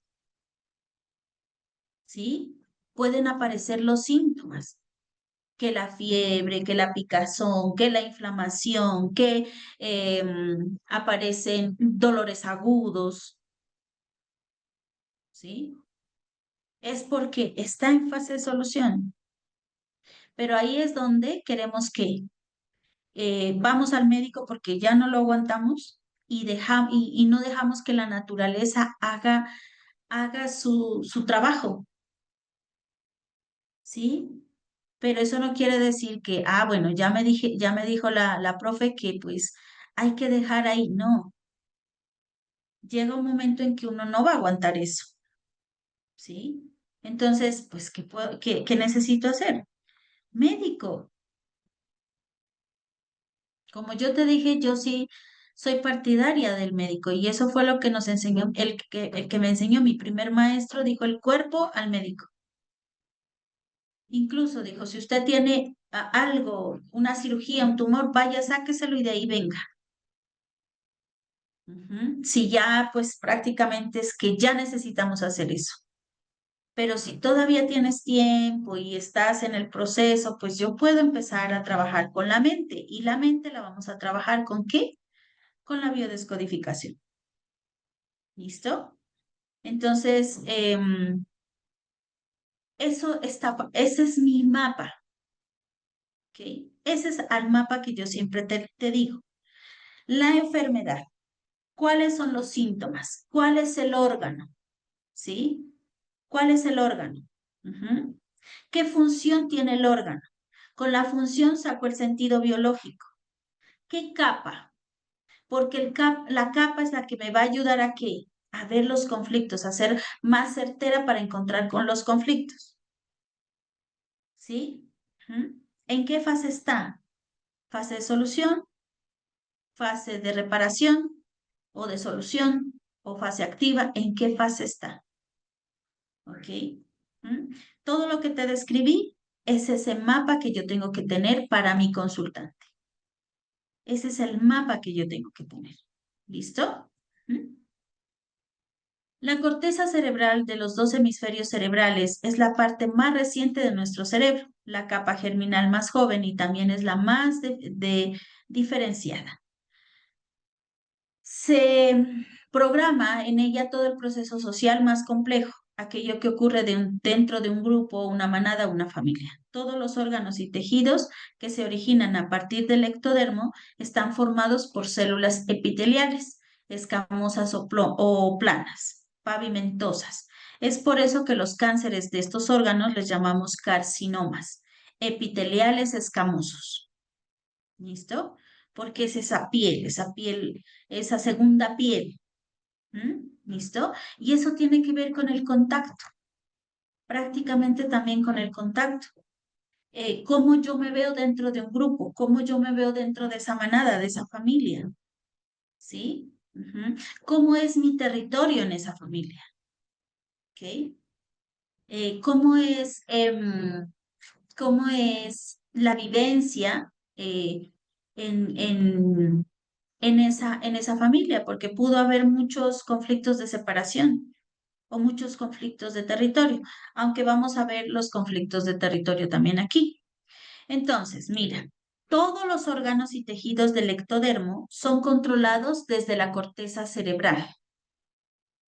¿sí? Pueden aparecer los síntomas, que la fiebre, que la picazón, que la inflamación, que aparecen dolores agudos, ¿sí? Es porque está en fase de solución. Pero ahí es donde queremos que vamos al médico porque ya no lo aguantamos y no dejamos que la naturaleza haga su trabajo, ¿sí? Pero eso no quiere decir que, bueno, ya me dijo la profe que pues hay que dejar ahí. No, llega un momento en que uno no va a aguantar eso, ¿sí? Entonces, pues, ¿qué necesito hacer? Médico. Como yo te dije, yo sí soy partidaria del médico y eso fue lo que nos enseñó, el que me enseñó mi primer maestro, dijo el cuerpo al médico. Incluso dijo, si usted tiene algo, una cirugía, un tumor, vaya, sáqueselo y de ahí venga. Ujú. Si ya, pues prácticamente es que ya necesitamos hacer eso. Pero si todavía tienes tiempo y estás en el proceso, pues yo puedo empezar a trabajar con la mente. ¿Y la mente la vamos a trabajar con qué? Con la biodescodificación. ¿Listo? Entonces, ese es mi mapa, ¿ok? Ese es el mapa que yo siempre te digo. La enfermedad. ¿Cuáles son los síntomas? ¿Cuál es el órgano? ¿Sí? ¿Cuál es el órgano? Ujú. ¿Qué función tiene el órgano? Con la función saco el sentido biológico. ¿Qué capa? Porque la capa es la que me va a ayudar a qué? A ver los conflictos, a ser más certera para encontrar con los conflictos. ¿Sí? Ujú. ¿En qué fase está? ¿Fase de solución? ¿Fase de reparación? ¿O de solución? ¿O fase activa? ¿En qué fase está? ¿Ok? ¿Mm? Todo lo que te describí es ese mapa que yo tengo que tener para mi consultante. Ese es el mapa que yo tengo que tener. ¿Listo? ¿Mm? La corteza cerebral de los dos hemisferios cerebrales es la parte más reciente de nuestro cerebro, la capa germinal más joven y también es la más diferenciada. Se programa en ella todo el proceso social más complejo, aquello que ocurre dentro de un grupo, una manada, una familia. Todos los órganos y tejidos que se originan a partir del ectodermo están formados por células epiteliales, escamosas o planas, pavimentosas. Es por eso que los cánceres de estos órganos les llamamos carcinomas, epiteliales escamosos. ¿Listo? Porque es esa piel, esa segunda piel. ¿Listo? Y eso tiene que ver con el contacto, prácticamente también con el contacto. Cómo yo me veo dentro de un grupo, cómo yo me veo dentro de esa manada, de esa familia, ¿sí? ¿Cómo es mi territorio en esa familia? ¿Ok? ¿Cómo cómo es la vivencia en, en, en esa familia? Porque pudo haber muchos conflictos de separación o muchos conflictos de territorio, aunque vamos a ver los conflictos de territorio también aquí. Entonces, mira, todos los órganos y tejidos del ectodermo son controlados desde la corteza cerebral,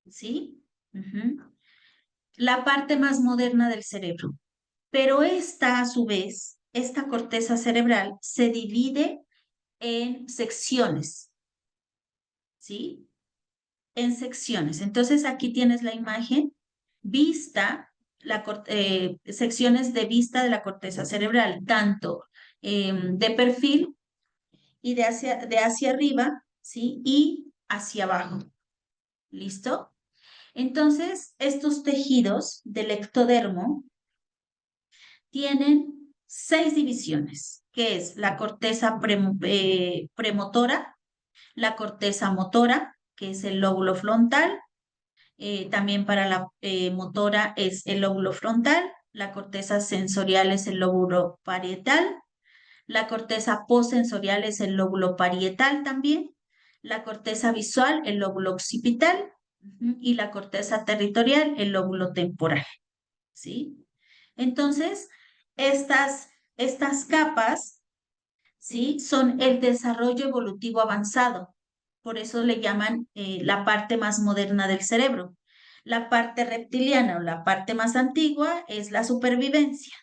¿sí? Ujú. La parte más moderna del cerebro. Pero esta, a su vez, esta corteza cerebral se divide en secciones, ¿sí? En secciones. Entonces, aquí tienes la imagen vista, secciones de vista de la corteza cerebral, tanto de perfil y de hacia arriba, ¿sí? Y hacia abajo. ¿Listo? Entonces, estos tejidos del ectodermo tienen 6 divisiones, que es la corteza premotora, la corteza motora, que es el lóbulo frontal, también para la motora es el lóbulo frontal, la corteza sensorial es el lóbulo parietal, la corteza postsensorial es el lóbulo parietal también, la corteza visual, el lóbulo occipital, y la corteza territorial, el lóbulo temporal, ¿sí? Entonces, estas capas, ¿sí? Son el desarrollo evolutivo avanzado. Por eso le llaman la parte más moderna del cerebro. La parte reptiliana o la parte más antigua es la supervivencia,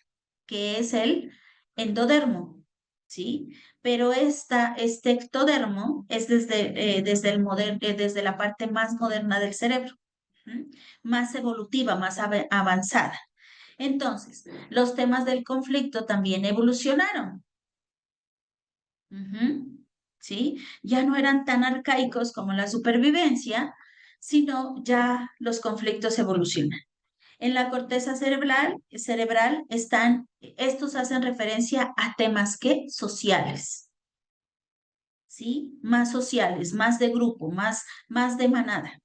que es el endodermo, ¿sí? Pero este ectodermo es desde la parte más moderna del cerebro, ¿m? Más evolutiva, más avanzada. Entonces, los temas del conflicto también evolucionaron. ¿Sí? Ya no eran tan arcaicos como la supervivencia, sino ya los conflictos evolucionan. En la corteza cerebral estos hacen referencia a temas que sociales, ¿sí? Más sociales, más de grupo, más de manada.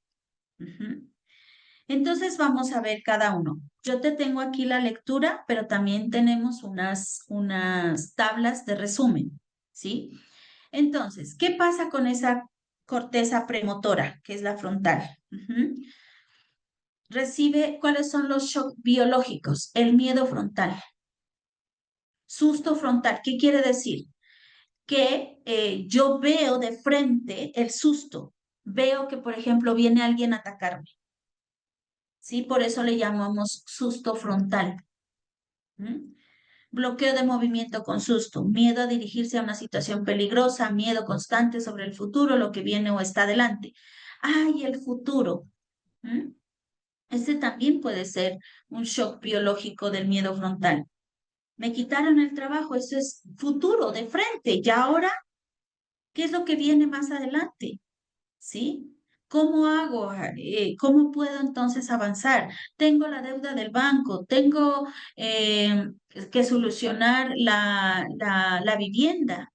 Entonces vamos a ver cada uno. Yo te tengo aquí la lectura, pero también tenemos unas tablas de resumen, ¿sí? Entonces, ¿qué pasa con esa corteza premotora, que es la frontal? Recibe, ¿cuáles son los shocks biológicos? El miedo frontal. Susto frontal, ¿qué quiere decir? Que yo veo de frente el susto. Veo que, por ejemplo, viene alguien a atacarme. ¿Sí? Por eso le llamamos susto frontal. Bloqueo de movimiento con susto, miedo a dirigirse a una situación peligrosa, miedo constante sobre el futuro, lo que viene o está delante. ¡Ay, el futuro! Este también puede ser un shock biológico del miedo frontal. Me quitaron el trabajo, eso es futuro, de frente. ¿Y ahora qué es lo que viene más adelante? ¿Sí? ¿Cómo hago? ¿Cómo puedo entonces avanzar? Tengo la deuda del banco, tengo que solucionar la vivienda.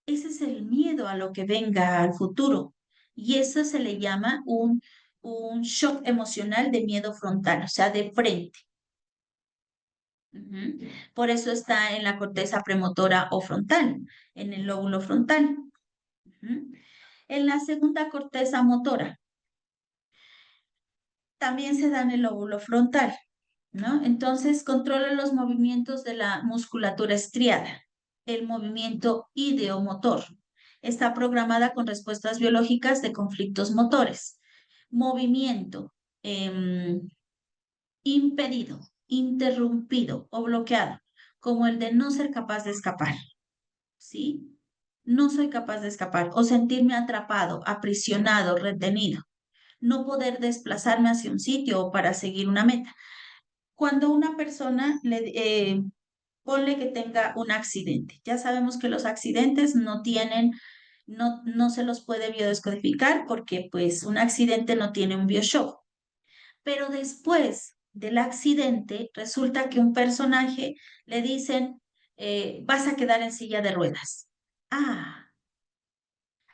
Ese es el miedo a lo que venga al futuro. Y eso se le llama un shock emocional de miedo frontal, o sea, de frente. Por eso está en la corteza premotora o frontal, en el lóbulo frontal. En la segunda corteza motora, también se da en el lóbulo frontal, ¿no? Entonces controla los movimientos de la musculatura estriada, el movimiento ideomotor. Está programada con respuestas biológicas de conflictos motores. Movimiento. impedido, interrumpido o bloqueado, como el de no ser capaz de escapar, ¿sí? No soy capaz de escapar o sentirme atrapado, aprisionado, retenido, no poder desplazarme hacia un sitio o para seguir una meta. Cuando una persona ponle que tenga un accidente, ya sabemos que los accidentes no tienen, no se los puede biodescodificar porque pues un accidente no tiene un bioshock. Pero después del accidente, resulta que un personaje le dicen, vas a quedar en silla de ruedas. Ah,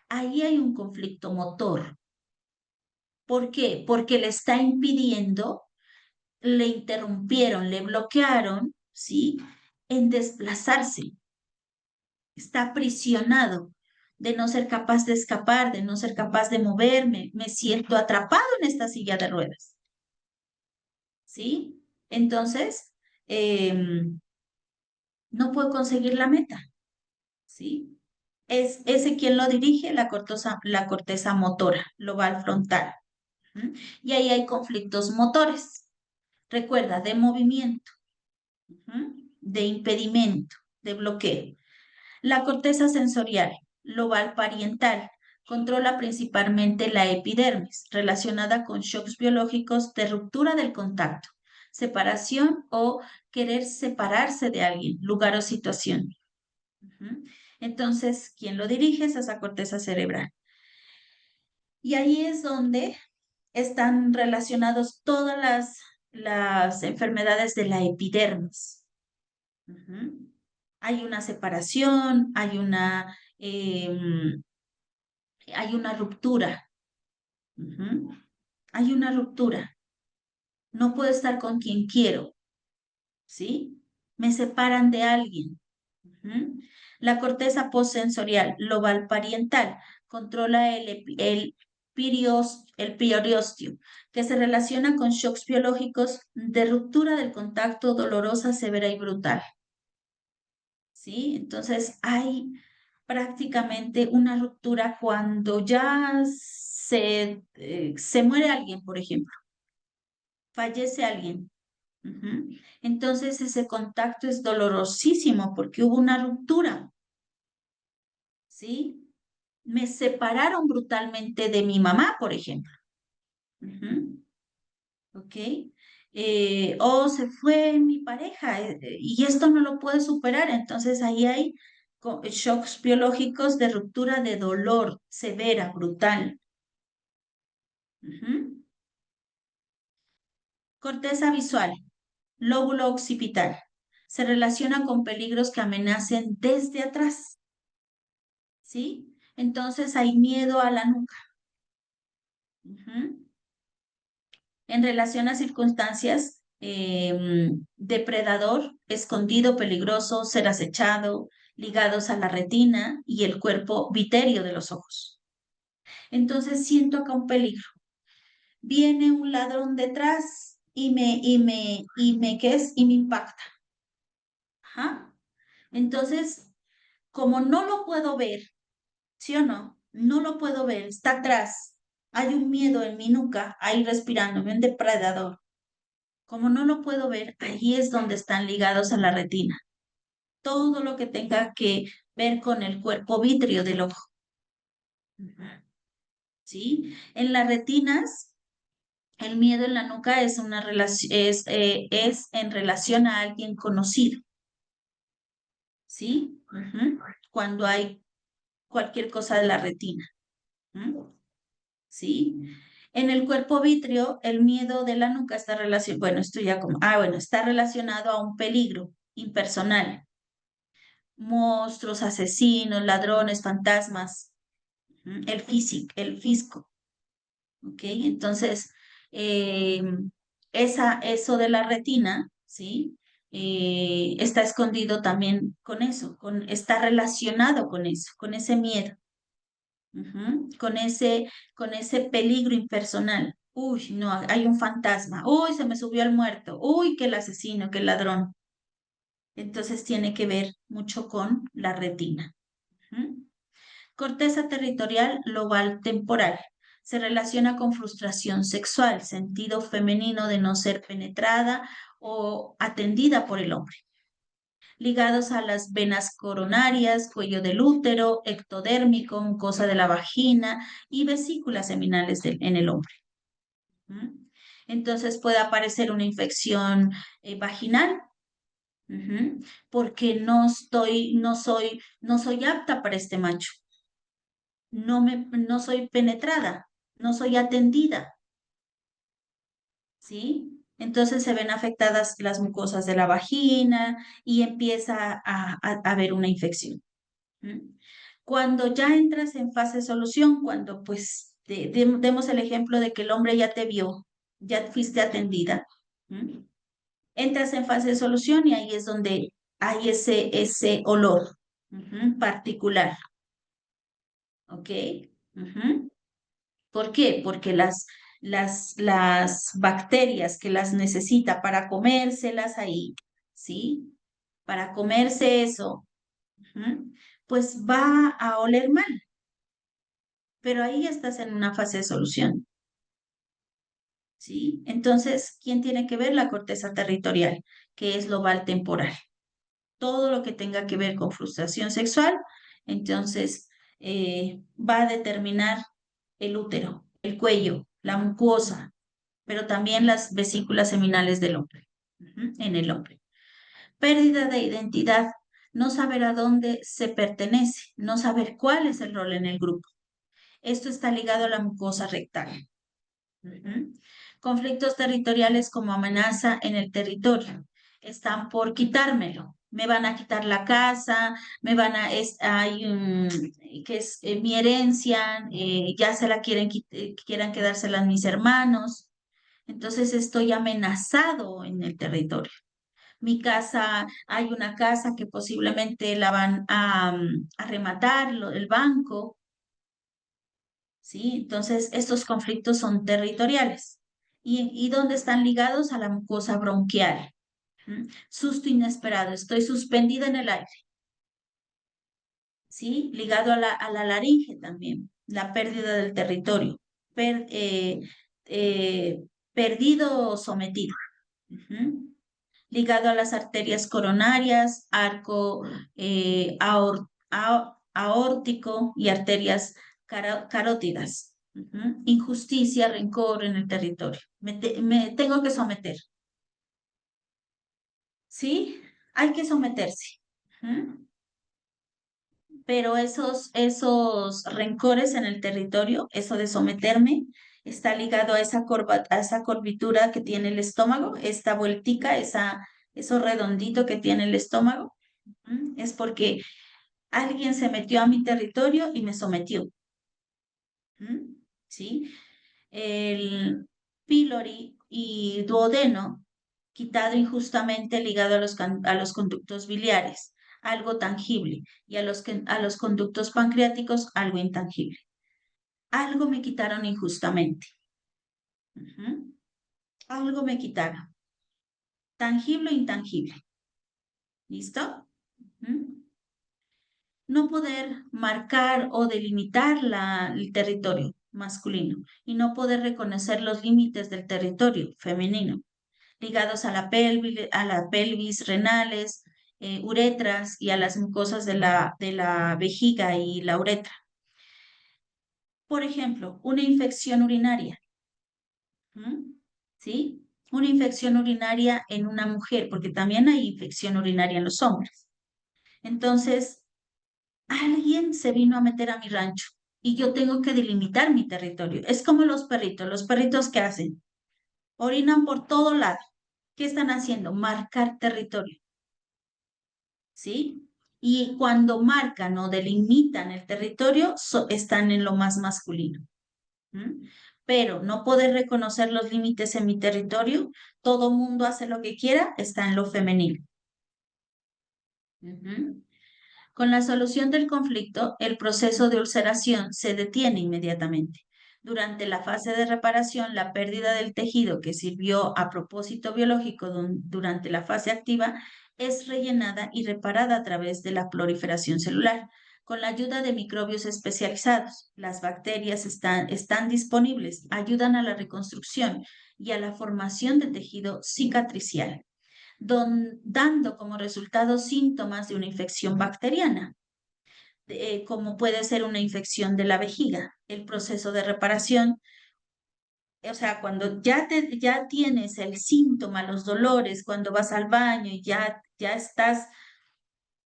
ahí hay un conflicto motor. ¿Por qué? Porque le está impidiendo, le interrumpieron, le bloquearon, ¿sí? En desplazarse. Está aprisionado de no ser capaz de escapar, de no ser capaz de moverme. Me siento atrapado en esta silla de ruedas, ¿sí? Entonces, no puedo conseguir la meta, ¿sí? Es ese quien lo dirige, la corteza motora, lobar frontal. ¿Mm? Y ahí hay conflictos motores. Recuerda, de movimiento, de impedimento, de bloqueo. La corteza sensorial, lobar parietal, controla principalmente la epidermis, relacionada con shocks biológicos de ruptura del contacto, separación o querer separarse de alguien, lugar o situación. Entonces, ¿quién lo dirige? Es esa corteza cerebral. Y ahí es donde están relacionados todas las enfermedades de la epidermis. Hay una separación, hay una ruptura. Hay una ruptura. No puedo estar con quien quiero, ¿sí? Me separan de alguien. La corteza postsensorial lobar parietal controla el periostio, que se relaciona con shocks biológicos de ruptura del contacto dolorosa, severa y brutal. ¿Sí? Entonces hay prácticamente una ruptura cuando ya se muere alguien, por ejemplo, fallece alguien. Entonces ese contacto es dolorosísimo porque hubo una ruptura. ¿Sí? Me separaron brutalmente de mi mamá, por ejemplo. ¿Ok? O se fue mi pareja y esto no lo puede superar. Entonces ahí hay shocks biológicos de ruptura de dolor severa, brutal. Corteza visual, lóbulo occipital. Se relaciona con peligros que amenacen desde atrás. ¿Sí? Entonces hay miedo a la nuca. En relación a circunstancias, depredador, escondido, peligroso, ser acechado, ligados a la retina y el cuerpo vitéreo de los ojos. Entonces siento acá un peligro. Viene un ladrón detrás ¿qué es? Y me impacta. Ajá. Entonces, como no lo puedo ver, ¿sí o no? No lo puedo ver, está atrás. Hay un miedo en mi nuca, ahí respirándome, un depredador. Como no lo puedo ver, ahí es donde están ligados a la retina. Todo lo que tenga que ver con el cuerpo vítreo del ojo. ¿Sí? En las retinas, el miedo en la nuca es en relación a alguien conocido. ¿Sí? Cuando hay cualquier cosa de la retina. ¿Sí? En el cuerpo vítreo, el miedo de la nuca está relacionado, bueno, esto ya como, bueno, está relacionado a un peligro impersonal. Monstruos, asesinos, ladrones, fantasmas, el fisco, ¿ok? Entonces, eh, eso de la retina, ¿sí? Está escondido también con eso, está relacionado con eso, con ese miedo, con ese peligro impersonal. Uy, no, hay un fantasma. Uy, se me subió el muerto. Uy, que el asesino, que el ladrón. Entonces tiene que ver mucho con la retina. Corteza territorial lobal temporal. Se relaciona con frustración sexual, sentido femenino de no ser penetrada o atendida por el hombre, ligados a las venas coronarias, cuello del útero, ectodérmico, mucosa de la vagina y vesículas seminales en el hombre. Entonces puede aparecer una infección vaginal, porque no soy apta para este macho, no soy penetrada, no soy atendida, ¿sí? Entonces se ven afectadas las mucosas de la vagina y empieza a haber una infección. Cuando ya entras en fase de solución, cuando pues demos el ejemplo de que el hombre ya te vio, ya fuiste atendida, entras en fase de solución y ahí es donde hay ese olor particular, ¿ok? ¿Por qué? Porque las bacterias que las necesita para comérselas ahí, ¿sí? Para comerse eso, pues va a oler mal, pero ahí ya estás en una fase de solución, ¿sí? Entonces, ¿quién tiene que ver? La corteza territorial, que es lobar temporal. Todo lo que tenga que ver con frustración sexual, entonces va a determinar el útero, el cuello, la mucosa, pero también las vesículas seminales del hombre, en el hombre. Pérdida de identidad, no saber a dónde se pertenece, no saber cuál es el rol en el grupo. Esto está ligado a la mucosa rectal. Conflictos territoriales como amenaza en el territorio. Están por quitármelo. Me van a quitar la casa, hay que es mi herencia, ya se la quieran quedárselas mis hermanos. Entonces estoy amenazado en el territorio. Mi casa, hay una casa que posiblemente la van a rematar, el banco, ¿sí? Entonces, estos conflictos son territoriales. ¿Y dónde están ligados? A la mucosa bronquial. Susto inesperado, estoy suspendida en el aire, ¿sí? Ligado a la laringe también, la pérdida del territorio, per- eh, eh, perdido o sometido. Ligado a las arterias coronarias, arco aórtico y arterias carótidas. Injusticia, rencor en el territorio. Me tengo que someter, ¿sí? Hay que someterse. Ujú. Pero esos rencores en el territorio, eso de someterme, está ligado a a esa curvatura que tiene el estómago, esta vueltica, eso redondito que tiene el estómago. Es porque alguien se metió a mi territorio y me sometió. ¿Sí? El pílori y duodeno, quitado injustamente ligado a los conductos biliares, algo tangible, y a los conductos pancreáticos, algo intangible. Algo me quitaron injustamente. Algo me quitaron. Tangible o intangible. ¿Listo? No poder marcar o delimitar el territorio masculino y no poder reconocer los límites del territorio femenino, ligados a la pelvis, renales, uretras y a las mucosas de la vejiga y la uretra. Por ejemplo, una infección urinaria, ¿sí? Una infección urinaria en una mujer, porque también hay infección urinaria en los hombres. Entonces, alguien se vino a meter a mi rancho y yo tengo que delimitar mi territorio. Es como los perritos que hacen, orinan por todo lado. ¿Qué están haciendo? Marcar territorio, ¿sí? Y cuando marcan o delimitan el territorio, están en lo más masculino. Pero no poder reconocer los límites en mi territorio, todo mundo hace lo que quiera, está en lo femenino. Con la solución del conflicto, el proceso de ulceración se detiene inmediatamente. Durante la fase de reparación, la pérdida del tejido que sirvió a propósito biológico durante la fase activa es rellenada y reparada a través de la proliferación celular, con la ayuda de microbios especializados. Las bacterias están disponibles, ayudan a la reconstrucción y a la formación de tejido cicatricial, dando como resultado síntomas de una infección bacteriana, como puede ser una infección de la vejiga. El proceso de reparación, o sea, cuando ya tienes el síntoma, los dolores, cuando vas al baño y ya estás,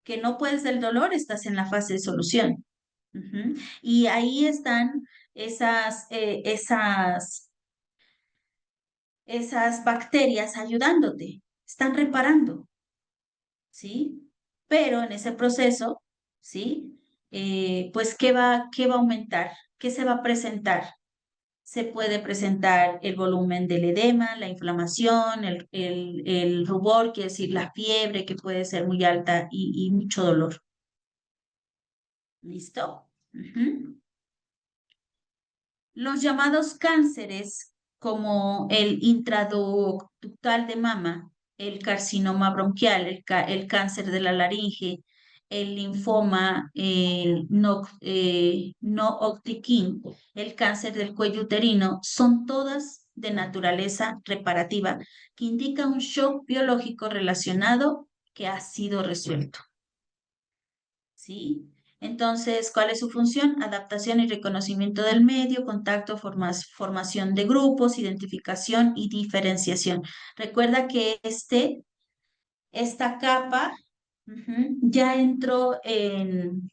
que no puedes del dolor, estás en la fase de solución. Ujú. Y ahí están esas bacterias ayudándote, están reparando, ¿sí? Pero en ese proceso, ¿sí? Pues, ¿qué va a aumentar? ¿Qué se va a presentar? Se puede presentar el volumen del edema, la inflamación, el rubor, quiere decir la fiebre, que puede ser muy alta y mucho dolor. ¿Listo? Ujú. Los llamados cánceres, como el intraductal de mama, el carcinoma bronquial, el cáncer de la laringe, el linfoma no Hodgkin, el cáncer del cuello uterino, son todas de naturaleza reparativa, que indica un shock biológico relacionado que ha sido resuelto. ¿Sí? Entonces, ¿cuál es su función? Adaptación y reconocimiento del medio, contacto, formación de grupos, identificación y diferenciación. Recuerda que esta capa ya entró en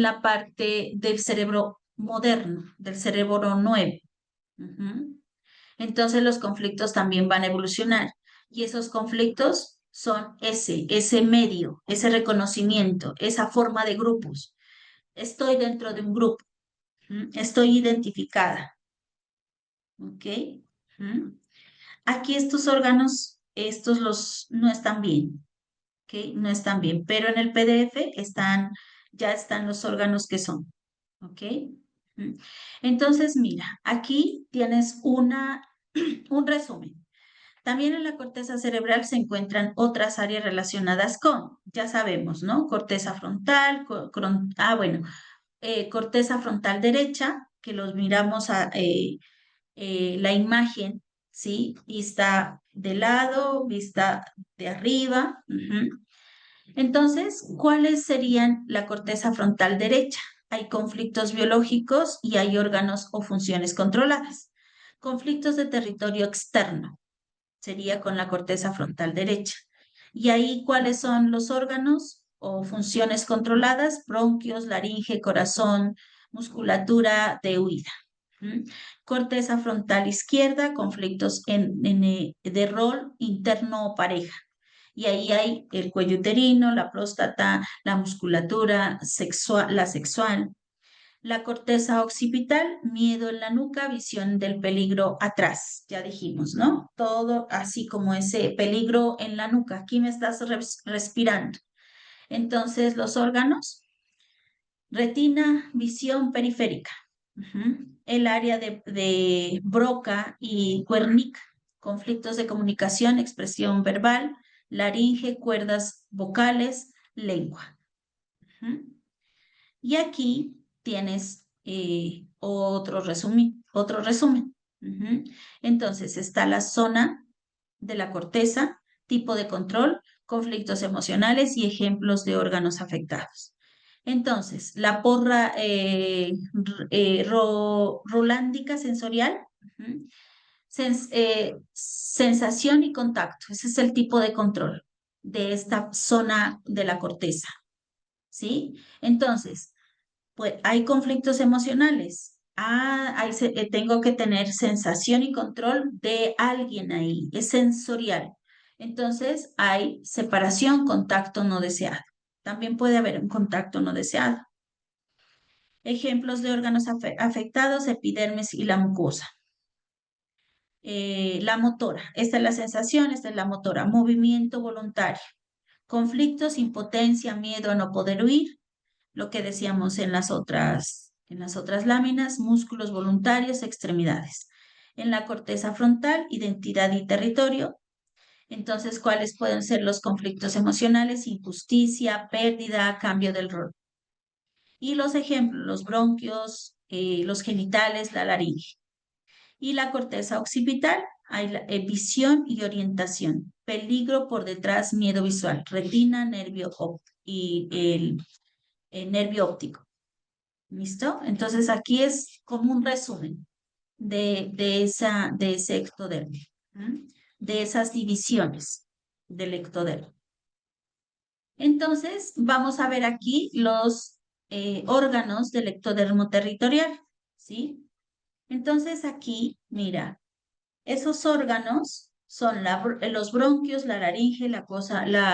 la parte del cerebro moderno, del cerebro nuevo. Ujú. Entonces los conflictos también van a evolucionar y esos conflictos son ese medio, ese reconocimiento, esa forma de grupos. Estoy dentro de un grupo, estoy identificada, ¿ok? ¿Mm? Aquí estos órganos, no están bien, ¿ok? No están bien, pero en el PDF ya están los órganos que son, ¿ok? ¿Mm? Entonces, mira, aquí tienes un resumen. También en la corteza cerebral se encuentran otras áreas relacionadas con, ya sabemos, ¿no? Corteza frontal, bueno, corteza frontal derecha, que los miramos a la imagen, ¿sí? Vista de lado, vista de arriba. Ujú. Entonces, ¿cuáles serían la corteza frontal derecha? Hay conflictos biológicos y hay órganos o funciones controladas. Conflictos de territorio externo sería con la corteza frontal derecha. Y ahí, ¿cuáles son los órganos o funciones controladas? Bronquios, laringe, corazón, musculatura de huida. ¿Mm? Corteza frontal izquierda, conflictos de rol interno o pareja. Y ahí hay el cuello uterino, la próstata, la musculatura sexual, la sexual. La corteza occipital, miedo en la nuca, visión del peligro atrás, ya dijimos, ¿no? Todo así como ese peligro en la nuca. Aquí me estás respirando. Entonces, los órganos, retina, visión periférica. El área de Broca y Wernicke, conflictos de comunicación, expresión verbal, laringe, cuerdas vocales, lengua. Y aquí tienes otro resumen. Entonces, está la zona de la corteza, tipo de control, conflictos emocionales y ejemplos de órganos afectados. Entonces, la porra rolándica sensorial, sensación y contacto. Ese es el tipo de control de esta zona de la corteza. ¿Sí? Entonces, pues hay conflictos emocionales. Tengo que tener sensación y control de alguien ahí, es sensorial. Entonces hay separación, contacto no deseado. También puede haber un contacto no deseado. Ejemplos de órganos afectados, epidermis y la mucosa. La motora, esta es la sensación, esta es la motora, movimiento voluntario. Conflictos, impotencia, miedo a no poder huir, lo que decíamos en las otras láminas, músculos voluntarios, extremidades. En la corteza frontal, identidad y territorio. Entonces, ¿cuáles pueden ser los conflictos emocionales? Injusticia, pérdida, cambio del rol. Y los ejemplos, los bronquios, los genitales, la laringe. Y la corteza occipital, hay visión y orientación. Peligro por detrás, miedo visual. Retina, nervio y el nervio óptico. ¿Listo? Entonces aquí es como un resumen de ese ectodermo, de esas divisiones del ectodermo. Entonces, vamos a ver aquí los órganos del ectodermo territorial, ¿sí? Entonces aquí, mira, esos órganos son los bronquios, la laringe, la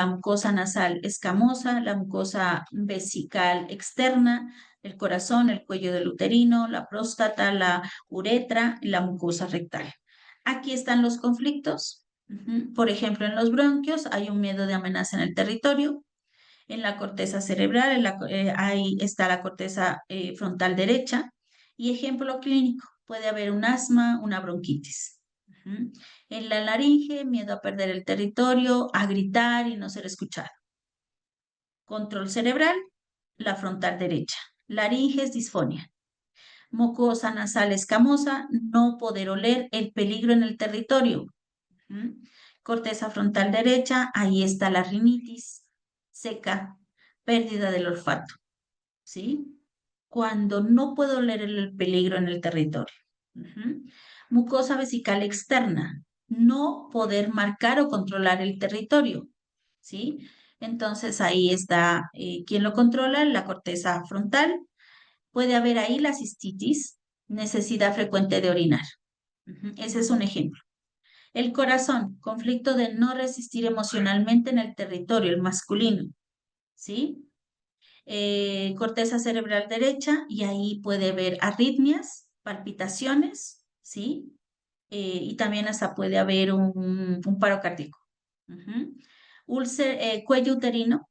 mucosa nasal escamosa, la mucosa vesical externa, el corazón, el cuello del uterino, la próstata, la uretra y la mucosa rectal. Aquí están los conflictos. Por ejemplo, en los bronquios hay un miedo de amenaza en el territorio. En la corteza cerebral, ahí está la corteza frontal derecha. Y ejemplo clínico, puede haber un asma, una bronquitis. En la laringe, miedo a perder el territorio, a gritar y no ser escuchado. Control cerebral, la frontal derecha. Laringe es disfonia. Mucosa nasal escamosa, no poder oler el peligro en el territorio. Corteza frontal derecha, ahí está la rinitis seca, pérdida del olfato, ¿sí? Cuando no puedo oler el peligro en el territorio. Mucosa vesical externa, no poder marcar o controlar el territorio, ¿sí? Entonces ahí está, ¿quién lo controla? La corteza frontal. Puede haber ahí la cistitis, necesidad frecuente de orinar. Ese es un ejemplo. El corazón, conflicto de no resistir emocionalmente en el territorio, el masculino, ¿sí? Corteza cerebral derecha y ahí puede haber arritmias, palpitaciones, ¿sí? Y también hasta puede haber un paro cardíaco. Cuello uterino,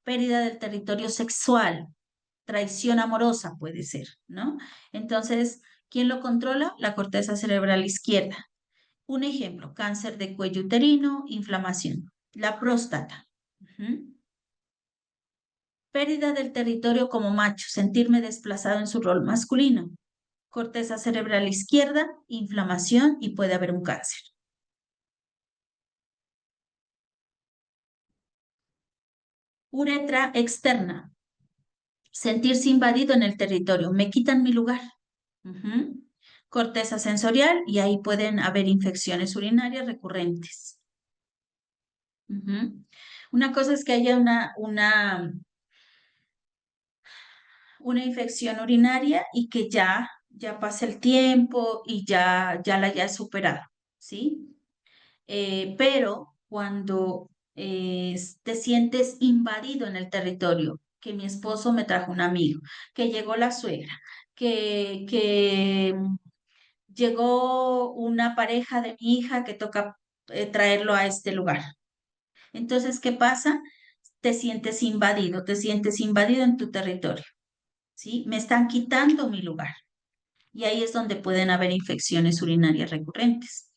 pérdida del territorio sexual, traición amorosa puede ser, ¿no? Entonces, ¿quién lo controla? La corteza cerebral izquierda. Un ejemplo, cáncer de cuello uterino, inflamación. La próstata. Pérdida del territorio como macho, sentirme desplazado en su rol masculino. Corteza cerebral izquierda, inflamación y puede haber un cáncer. Uretra externa, sentirse invadido en el territorio, me quitan mi lugar. Corteza sensorial y ahí pueden haber infecciones urinarias recurrentes. Una cosa es que haya una infección urinaria y que ya pase el tiempo y ya la haya superado, ¿sí? Pero cuando te sientes invadido en el territorio, que mi esposo me trajo un amigo, que llegó la suegra, que llegó una pareja de mi hija que toca traerlo a este lugar. Entonces, ¿qué pasa? Te sientes invadido en tu territorio, ¿sí? Me están quitando mi lugar. Y ahí es donde pueden haber infecciones urinarias recurrentes.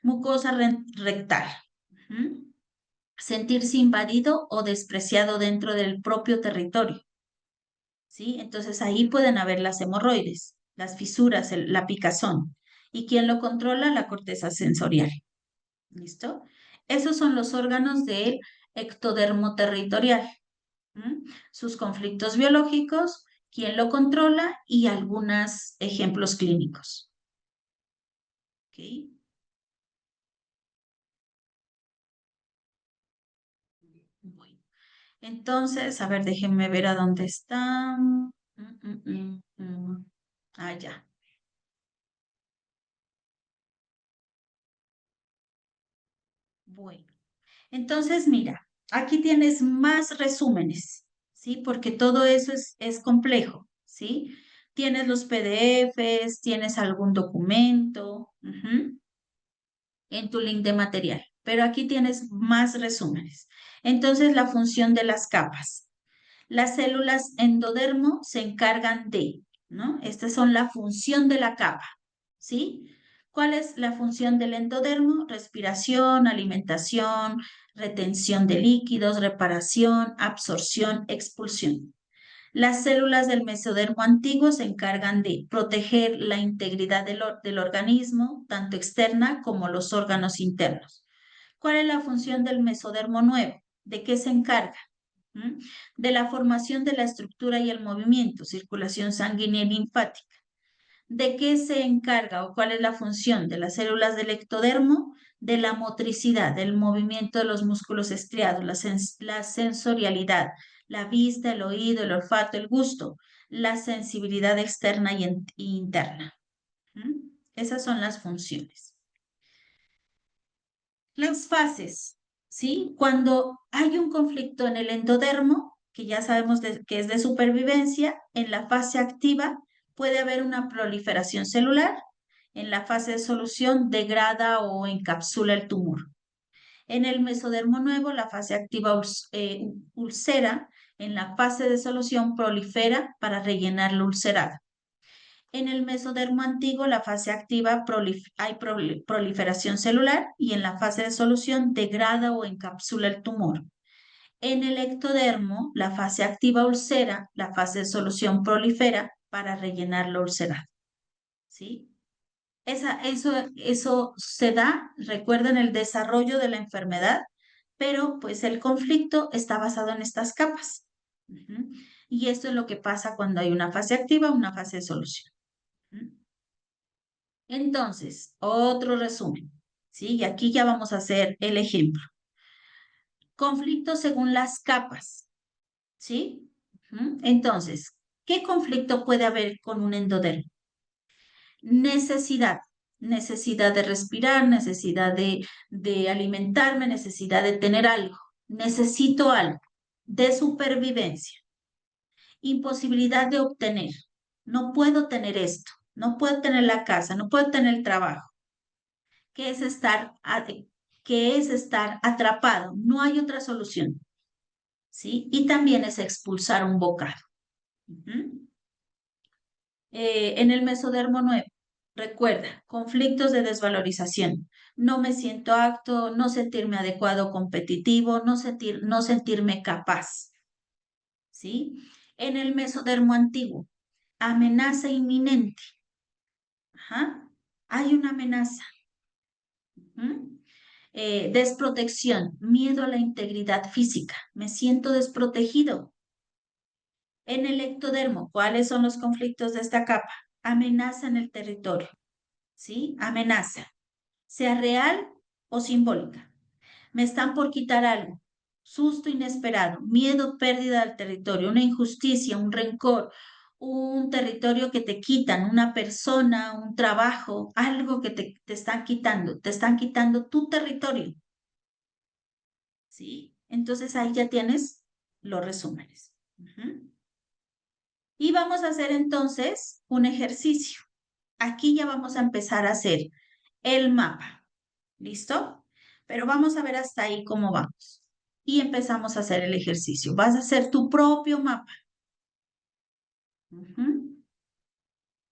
Mucosa rectal. Sentirse invadido o despreciado dentro del propio territorio, ¿sí? Entonces ahí pueden haber las hemorroides, las fisuras, la picazón. ¿Y quién lo controla? La corteza sensorial. ¿Listo? Esos son los órganos del ectodermo territorial. Sus conflictos biológicos, quién lo controla y algunos ejemplos clínicos. ¿Okay? Bueno. Entonces, a ver, déjenme ver a dónde está. Ah, ya. Bueno. Entonces, mira, aquí tienes más resúmenes, ¿sí? Porque todo eso es complejo, ¿sí? Tienes los PDFs, tienes algún documento en tu link de material, pero aquí tienes más resúmenes. Entonces, la función de las capas. Las células endodermo se encargan de, ¿no? Estas son la función de la capa, ¿sí? ¿Cuál es la función del endodermo? Respiración, alimentación, retención de líquidos, reparación, absorción, expulsión. Las células del mesodermo antiguo se encargan de proteger la integridad del organismo, tanto externa como los órganos internos. ¿Cuál es la función del mesodermo nuevo? ¿De qué se encarga? ¿Mm? De la formación de la estructura y el movimiento, circulación sanguínea y linfática. ¿De qué se encarga o cuál es la función de las células del ectodermo? De la motricidad, del movimiento de los músculos estriados, la sensorialidad, la vista, el oído, el olfato, el gusto, la sensibilidad externa y interna. ¿Mm? Esas son las funciones. Las fases, ¿sí? Cuando hay un conflicto en el endodermo, que ya sabemos que es de supervivencia, en la fase activa puede haber una proliferación celular, en la fase de solución degrada o encapsula el tumor. En el mesodermo nuevo, la fase activa ulcera, en la fase de solución prolifera para rellenar la ulcerada. En el mesodermo antiguo, la fase activa hay proliferación celular y en la fase de solución degrada o encapsula el tumor. En el ectodermo, la fase activa ulcera, la fase de solución prolifera para rellenar la ulcerada. ¿Sí? Eso se da, recuerden, el desarrollo de la enfermedad, pero pues el conflicto está basado en estas capas. Y esto es lo que pasa cuando hay una fase activa, una fase de solución. Entonces, otro resumen, ¿sí? Y aquí ya vamos a hacer el ejemplo. Conflicto según las capas, ¿sí? Entonces, ¿qué conflicto puede haber con un endodermo? Necesidad de respirar, necesidad de alimentarme, necesidad de tener algo, necesito algo, de supervivencia, imposibilidad de obtener, no puedo tener esto, no puedo tener la casa, no puedo tener el trabajo. ¿Qué es estar atrapado? No hay otra solución, ¿sí? Y también es expulsar un bocado. En el mesodermo 9, recuerda, conflictos de desvalorización. No me siento apto, no sentirme adecuado, competitivo, no sentirme capaz, ¿sí? En el mesodermo antiguo, amenaza inminente. Ajá. Hay una amenaza. Desprotección, miedo a la integridad física. Me siento desprotegido. En el ectodermo, ¿cuáles son los conflictos de esta capa? Amenaza en el territorio, ¿sí? Amenaza, sea real o simbólica. Me están por quitar algo. Susto inesperado, miedo, pérdida del territorio, una injusticia, un rencor, un territorio que te quitan, una persona, un trabajo, algo que te están quitando tu territorio. ¿Sí? Entonces ahí ya tienes los resúmenes. Y vamos a hacer entonces un ejercicio. Aquí ya vamos a empezar a hacer el mapa. ¿Listo? Pero vamos a ver hasta ahí cómo vamos. Y empezamos a hacer el ejercicio. Vas a hacer tu propio mapa.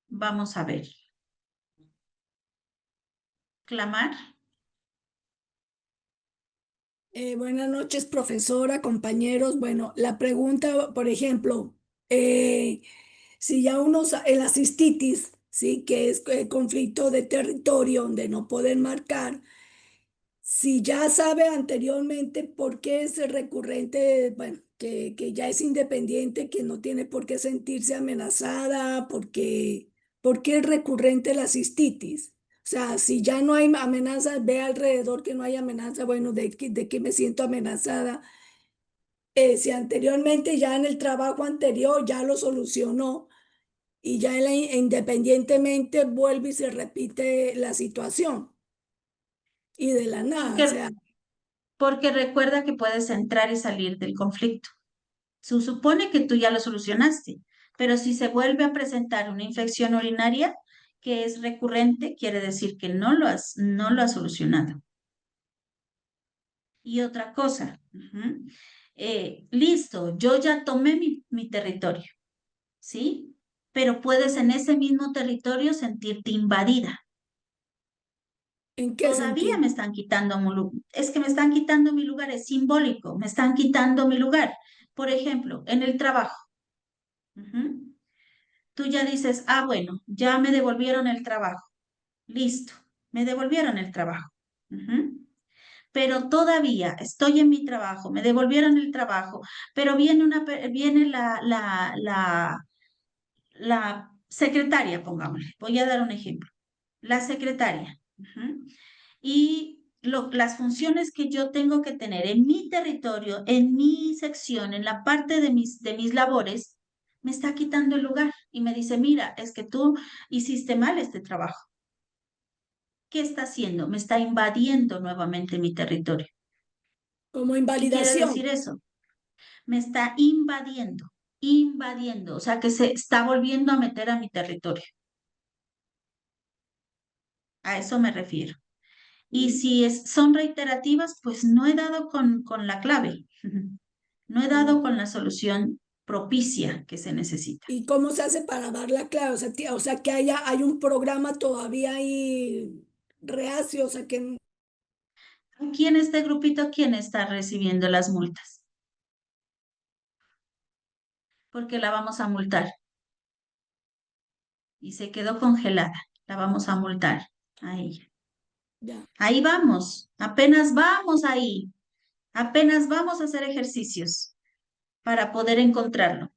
Vamos a ver. Clamar. Buenas noches, profesora, compañeros. Bueno, la pregunta, por ejemplo, si ya la cistitis, sí, que es conflicto de territorio donde no pueden marcar, si ya sabe anteriormente por qué es recurrente, bueno, que ya es independiente, que no tiene por qué sentirse amenazada, por qué es recurrente la cistitis. O sea, si ya no hay amenazas, ve alrededor que no hay amenaza, bueno, de qué me siento amenazada. Si anteriormente ya en el trabajo anterior ya lo solucionó y ya independientemente vuelve y se repite la situación y de la nada, o Porque, sea. porque recuerda que puedes entrar y salir del conflicto. Se supone que tú ya lo solucionaste, pero si se vuelve a presentar una infección urinaria que es recurrente, quiere decir que no lo has solucionado. Y otra cosa, listo, yo ya tomé mi territorio, ¿sí? Pero puedes en ese mismo territorio sentirte invadida. ¿En qué Todavía sentido? me están quitando mi lugar. Es que me están quitando mi lugar, es simbólico, me están quitando mi lugar. Por ejemplo, en el trabajo. Ujú. Tú ya dices, ah, bueno, ya me devolvieron el trabajo. Listo, me devolvieron el trabajo. Ujú. Pero todavía estoy en mi trabajo, me devolvieron el trabajo, pero viene la secretaria, pongámosle. Voy a dar un ejemplo. La secretaria. Ujú. Y las funciones que yo tengo que tener en mi territorio, en mi sección, en la parte de mis labores, me está quitando el lugar y me dice, mira, es que tú hiciste mal este trabajo. ¿Qué está haciendo? Me está invadiendo nuevamente mi territorio. como ¿Qué quiere decir invalidación. eso? Me está invadiendo, o sea que se está volviendo a meter a mi territorio. A eso me refiero. Y si son reiterativas, pues no he dado con la clave, no he dado Mm. con la solución propicia que se necesita. ¿Y cómo se hace para dar la clave? O sea, que hay un programa todavía ahí reacio, o sea, que Aquí en este grupito, ¿quién está recibiendo las multas? Porque la vamos a multar y se quedó congelada. La vamos a multar a ella. ya. Ahí vamos, apenas vamos ahí, apenas vamos a hacer ejercicios para poder encontrarlo.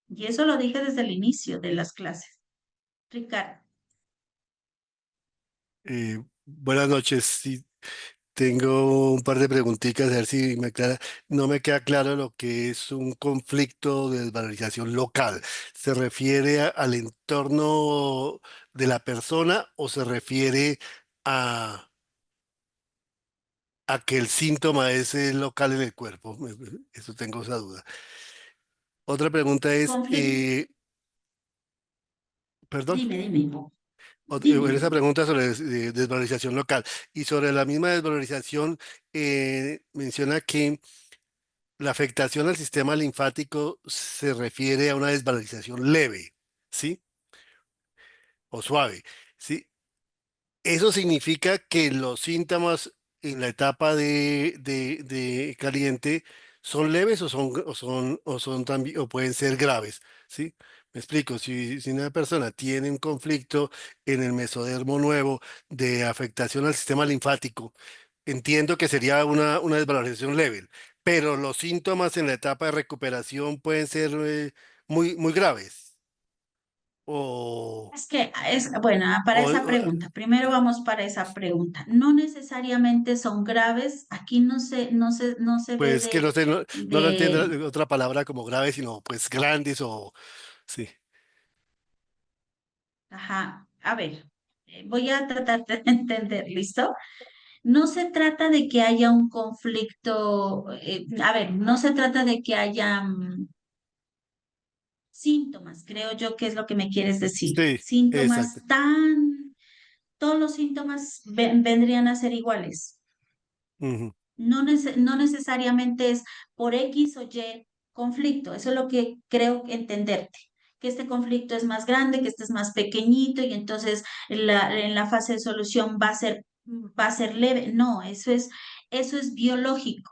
Y eso lo dije desde el inicio de las clases. Ricardo, Buenas noches. Sí, tengo un par de preguntitas, a ver si me aclara. No me queda claro lo que es un conflicto de desvalorización local. ¿Se refiere al entorno de la persona o se refiere a, a que el síntoma es local en el cuerpo? Eso tengo esa duda. Otra pregunta es, conflicto, perdón. dime, En esa dime. pregunta sobre desvalorización local y sobre la misma desvalorización, menciona que la afectación al sistema linfático se refiere a una desvalorización leve, ¿sí? O suave, ¿sí? Eso significa que los síntomas en la etapa de caliente son leves o son también, o pueden ser graves, ¿sí? Me explico, si una persona tiene un conflicto en el mesodermo nuevo de afectación al sistema linfático, entiendo que sería una desvalorización leve, pero los síntomas en la etapa de recuperación pueden ser muy graves. O, Es que es, bueno, para esa o, pregunta, primero vamos para esa pregunta. No necesariamente son graves, aquí no se ve pues que no sé, no lo entiendo de, otra palabra como grave, sino pues grandes o sí, ajá, a ver, voy a tratar de entender, ¿listo? No se trata de que haya un conflicto, a ver, no se trata de que haya síntomas, creo yo que es lo que me quieres decir. sí, exacto. Todos los síntomas vendrían a ser iguales. Ujú. No necesariamente es por X o Y conflicto. Eso es lo que creo entenderte. Que este conflicto es más grande, que este es más pequeñito y entonces en la fase de solución va a ser leve. No, eso es biológico.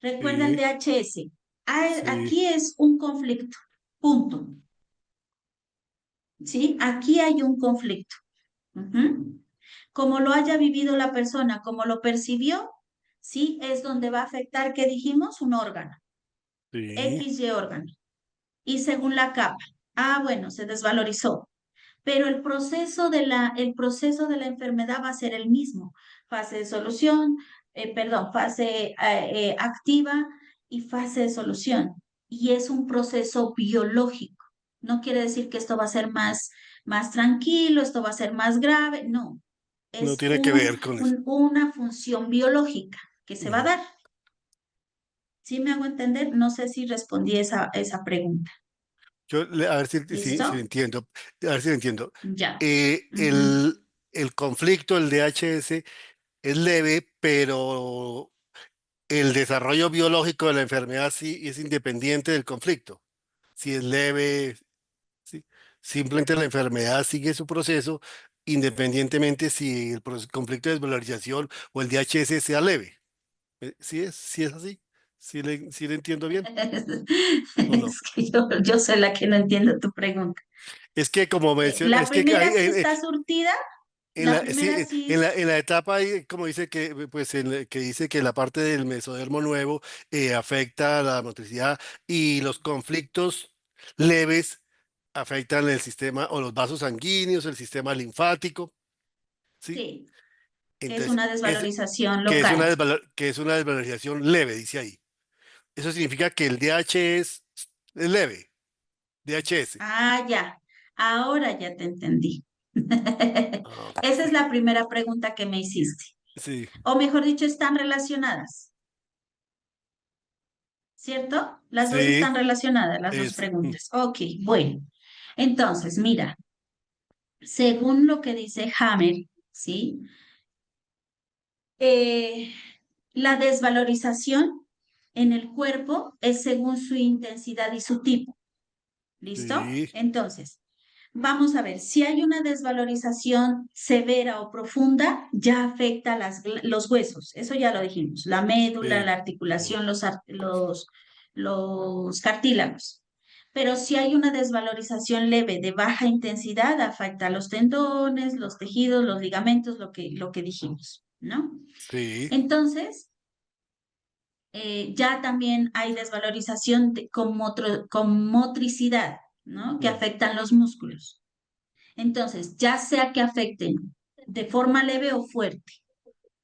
Recuerda el Sí, DHS. sí, Aquí es un conflicto. Punto. ¿Sí? Aquí hay un conflicto. Ujú. Como lo haya vivido la persona, como lo percibió, sí, es donde va a afectar, ¿qué dijimos? Un órgano, sí, XY órgano. Y según la capa, ah, bueno, se desvalorizó, pero el proceso de la enfermedad va a ser el mismo. Fase de solución, perdón, fase activa y fase de solución. Y es un proceso biológico. No quiere decir que esto va a ser más tranquilo, esto va a ser más grave, no. no Es tiene que ver con eso. una función biológica que se va a Ujú. dar. ¿Sí me hago entender? No sé si respondí esa pregunta. A ver si lo ¿Listo? entiendo, a ver si lo entiendo. Ya. Eh, Ujú. el, el conflicto, el DHS, es leve, pero el desarrollo biológico de la enfermedad sí es independiente del conflicto. Si es leve, sí. Simplemente la enfermedad sigue su proceso independientemente si el conflicto de desvalorización o el DHS sea leve. Sí es así. ¿Sí le entiendo bien o no? Es que yo soy la que no entiendo tu pregunta. Es que como menciona, La es que hay, primera sí está surtida, en la la, sí, primera sí en la etapa ahí, como dice que, pues, que dice que la parte del mesodermo nuevo afecta a la motricidad y los conflictos leves afectan el sistema o los vasos sanguíneos, el sistema linfático, ¿sí? sí, que es Entonces, una es, desvalorización local. que es una desvalorización leve, dice ahí. Eso significa que el DH es leve, DHS. Ah, ya, ahora ya te entendí. Ah, Esa es la primera pregunta que me hiciste. sí, O mejor dicho, están relacionadas, ¿cierto? Las dos sí, están relacionadas, las dos es, preguntas. Ok, bueno. Entonces, mira, según lo que dice Hammer, ¿sí? Eh, la desvalorización en el cuerpo es según su intensidad y su tipo. ¿Listo? sí, Entonces, vamos a ver, si hay una desvalorización severa o profunda, ya afecta los huesos, eso ya lo dijimos, la médula, sí. la Mm. articulación, los cartílagos. Pero si hay una desvalorización leve de baja intensidad, afecta a los tendones, los tejidos, los ligamentos, lo que dijimos, ¿no? Sí, Entonces, ya también hay desvalorización con motricidad, ¿no? Que mm, afectan los músculos. Entonces, ya sea que afecten de forma leve o fuerte.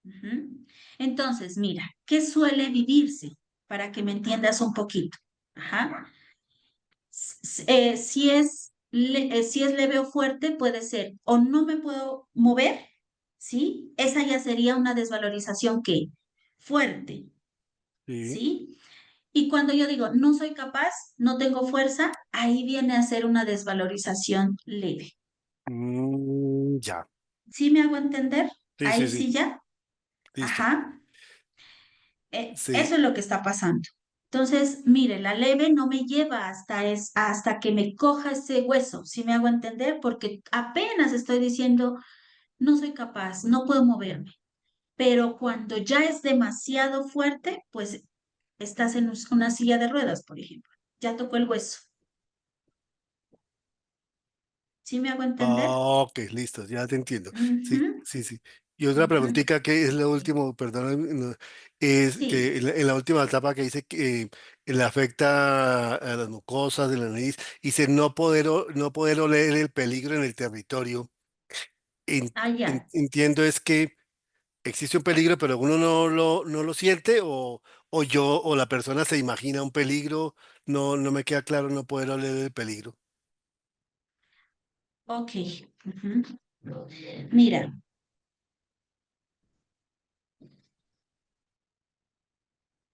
Ujú. Entonces, mira, ¿qué suele vivirse? Para que me entiendas un poquito. Ajá. Si es leve o fuerte, puede ser o no me puedo mover, ¿sí? Esa ya sería una desvalorización que fuerte, sí. ¿sí? Y cuando yo digo no soy capaz, no tengo fuerza, ahí viene a ser una desvalorización leve. Ya. ¿Sí me hago entender? Sí, sí, Ahí sí. sí ya. Listo. Ajá. Sí. Eso es lo que está pasando. Entonces, mire, la leve no me lleva hasta que me coja ese hueso, ¿sí me hago entender? Porque apenas estoy diciendo, no soy capaz, no puedo moverme. Pero cuando ya es demasiado fuerte, pues estás en una silla de ruedas, por ejemplo. Ya tocó el hueso. ¿Sí me hago entender? Ok, listo, ya te entiendo. Sí, Ujú, sí, sí. Y otra ujú. preguntita que es lo último, perdón, no, es que Sí, en la última etapa que dice que le afecta a las mucosas de la nariz, dice no poder oler el peligro en el territorio. allá. Entiendo es que existe un peligro, pero uno no lo siente o yo o la persona se imagina un peligro, no me queda claro no poder oler el peligro. Ok. Ujú. Mira,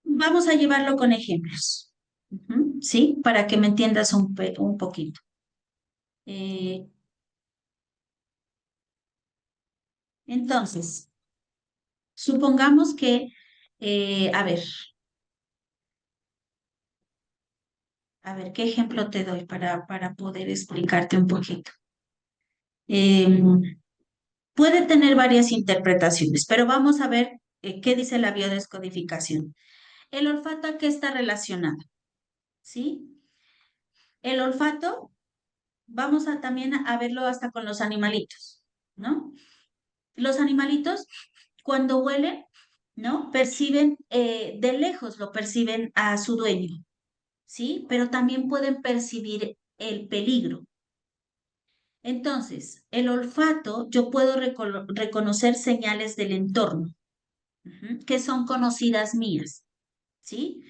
vamos a llevarlo con ejemplos. Ujú, ¿sí? Para que me entiendas un poquito. Eh, entonces, supongamos que, a ver, ¿qué ejemplo te doy para poder explicarte un poquito? Em, puede tener varias interpretaciones, pero vamos a ver qué dice la biodescodificación. El olfato, ¿a qué está relacionado? ¿Sí? El olfato, vamos a también a verlo hasta con los animalitos, ¿no? Los animalitos, cuando huelen, ¿no? Perciben, de lejos lo perciben a su dueño, ¿sí? Pero también pueden percibir el peligro. Entonces, el olfato, yo puedo reconocer señales del entorno, ujú, que son conocidas mías, ¿sí?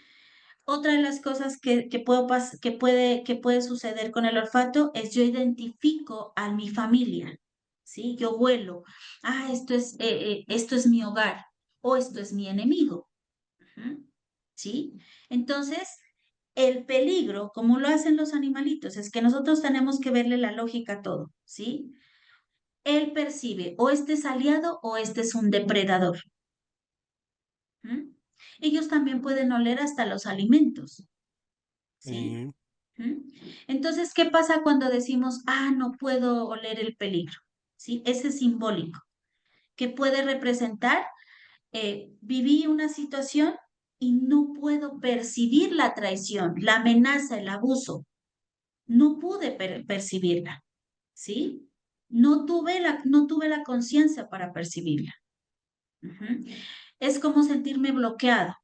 Otra de las cosas que puede suceder con el olfato es yo identifico a mi familia, ¿sí? Yo huelo, esto es mi hogar o esto es mi enemigo, ujú, ¿sí? Entonces, el peligro, como lo hacen los animalitos, es que nosotros tenemos que verle la lógica a todo, ¿sí? Él percibe o este es aliado o este es un depredador. ¿Mm? Ellos también pueden oler hasta los alimentos, ¿sí? Mm, ¿Mm? Entonces, ¿qué pasa cuando decimos, no puedo oler el peligro? ¿Sí? Ese es simbólico, que puede representar, viví una situación, y no puedo percibir la traición, la amenaza, el abuso. No pude percibirla, ¿sí? No tuve la conciencia para percibirla. Ujú. Es como sentirme bloqueado,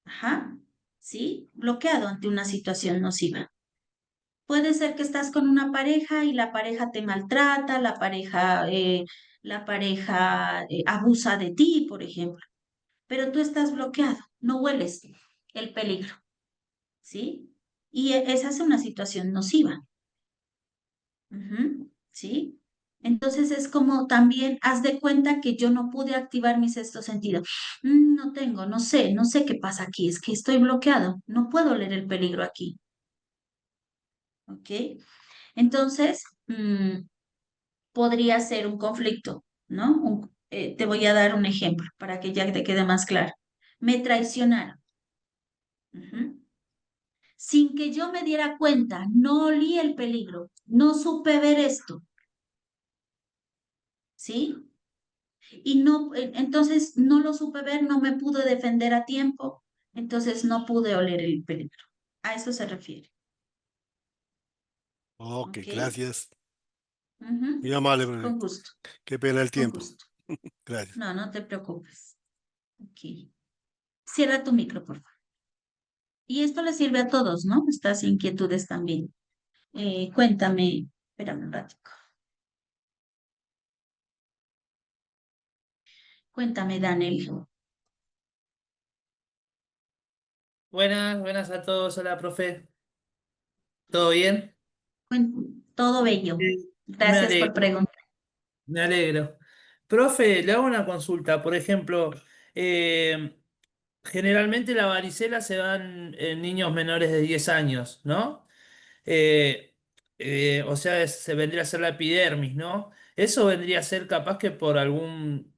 ajá, ¿sí? Bloqueado ante una situación nociva. Puede ser que estás con una pareja y la pareja te maltrata, la pareja abusa de ti, por ejemplo, pero tú estás bloqueado, no hueles el peligro, ¿sí? Y esa es una situación nociva. Ujú, ¿sí? Entonces es como también, haz de cuenta que yo no pude activar mi sexto sentido. No tengo, no sé qué pasa aquí, es que estoy bloqueado, no puedo leer el peligro aquí, ¿ok? Entonces, podría ser un conflicto, ¿no? Te voy a dar un ejemplo para que ya te quede más claro. Me traicionaron. Ujú. Sin que yo me diera cuenta, no olí el peligro, no supe ver esto, ¿sí? Y no, entonces no lo supe ver, no me pude defender a tiempo, entonces no pude oler el peligro. A eso se refiere, Ok, ¿ok? gracias. Muy Ujú. amable, profe. Con gusto, Qué pena el con tiempo. gusto. Gracias. No, no te preocupes. Ok. Cierra tu micro, por favor. Y esto le sirve a todos, ¿no? Estas inquietudes también. Cuéntame, espérame un ratico. Cuéntame, Daniel. Buenas, buenas a todos. Hola, profe. ¿Todo bien? Todo bello. Me Gracias por alegro, preguntar. me alegro. Profe, le hago una consulta. Por ejemplo, eh, generalmente la varicela se da en niños menores de 10 años, ¿no? Eh, o sea, se vendría a ser la epidermis, ¿no? Eso vendría a ser capaz que por algún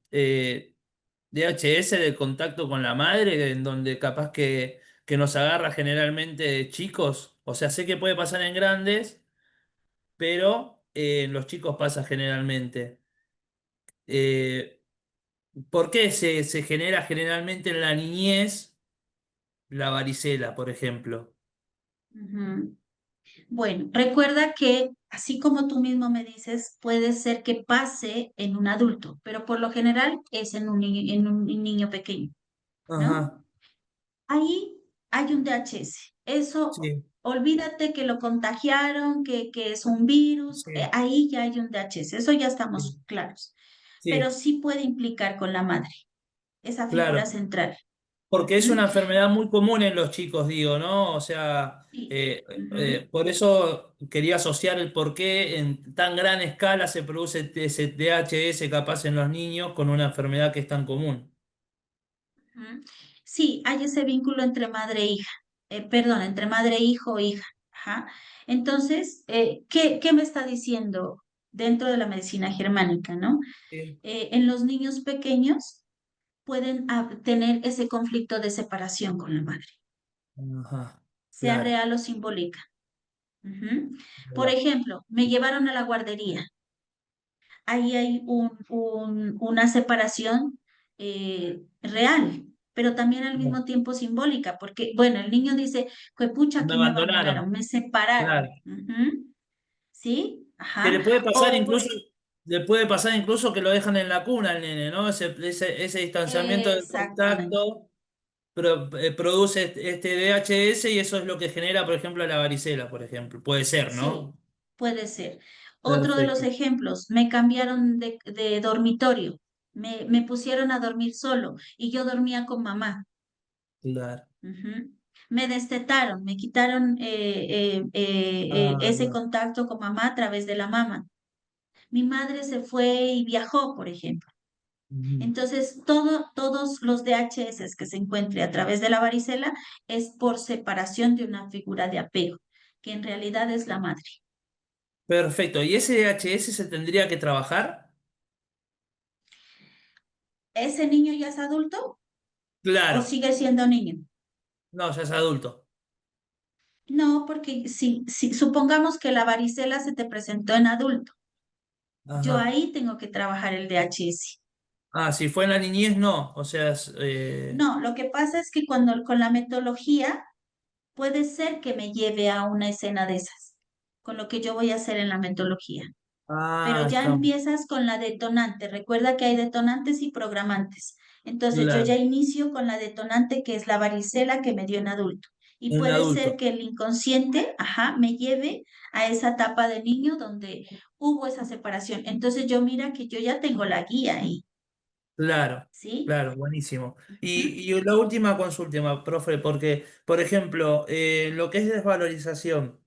DHS de contacto con la madre, en donde capaz que nos agarra generalmente de chicos. O sea, sé que puede pasar en grandes, pero en los chicos pasa generalmente. Eh, ¿Por qué se genera generalmente en la niñez la varicela, por ejemplo? Ujú. Bueno, recuerda que así como tú mismo me dices, puede ser que pase en un adulto, pero por lo general es en un niño pequeño, ¿no? Ajá, Ahí hay un DHS. Eso, sí, olvídate que lo contagiaron, que es un virus, sí, ahí ya hay un DHS, eso ya sí, estamos claros. Pero sí, sí puede implicar con la madre, esa figura claro. central. Porque es Ujú. una enfermedad muy común en los chicos, digo, ¿no? O sea, Sí. Ujú. por eso quería asociar el por qué en tan gran escala se produce ese DHS capaz en los niños con una enfermedad que es tan común. Ujú. Sí, hay ese vínculo entre madre e hija, perdón, entre madre, hijo, hija. Ajá. Entonces, ¿qué me está diciendo dentro de la medicina germánica, no? Sí. En los niños pequeños pueden tener ese conflicto de separación con la madre, Ajá, sea claro. real o simbólica. Ujú. Por Verdad. ejemplo, me llevaron a la guardería. Ahí hay una separación real, pero también al mismo tiempo simbólica, porque, bueno, el niño dice, pucha, Me aquí me abandonaron, abandonaron, me separaron. claro. Ujú. ¿Sí? Que Ajá. le puede pasar O por incluso, le puede pasar incluso que lo dejan en la cuna al nene, ¿no? Ese distanciamiento del exactamente. contacto produce este DHS y eso es lo que genera, por ejemplo, la varicela, por ejemplo. Puede ser, Sí, ¿no? puede ser. Otro de los Perfecto. ejemplos, me cambiaron de dormitorio, me pusieron a dormir solo y yo dormía con mamá. Claro. Ujú. Me destetaron, me quitaron Ah, ese contacto con mamá a través de la mama. Mi madre se fue y viajó, por ejemplo. ujú. Entonces, todos los DHS que se encuentre a través de la varicela es por separación de una figura de apego, que en realidad es la madre. Perfecto. ¿Y ese DHS se tendría que trabajar? ¿Ese niño ya es adulto o Claro. sigue siendo niño? No, ya es adulto. No, porque si supongamos que la varicela se te presentó en adulto, yo Ajá. ahí tengo que trabajar el DHS. Ah, si fue en la niñez, no. O sea, No, lo que pasa es que cuando con la metodología puede ser que me lleve a una escena de esas, con lo que yo voy a hacer en la metodología. Pero ya está empiezas con la detonante. Recuerda que hay detonantes y programantes. Entonces yo ya claro, inicio con la detonante que es la varicela que me dio en adulto. Y en puede ser adulto. que el inconsciente, ajá, me lleve a esa etapa de niño donde hubo esa separación. Entonces yo mira que yo ya tengo la guía ahí, Claro, ¿sí? claro, buenísimo. Ujú, Y la última consulta, profe, porque, por ejemplo, lo que es desvalorización,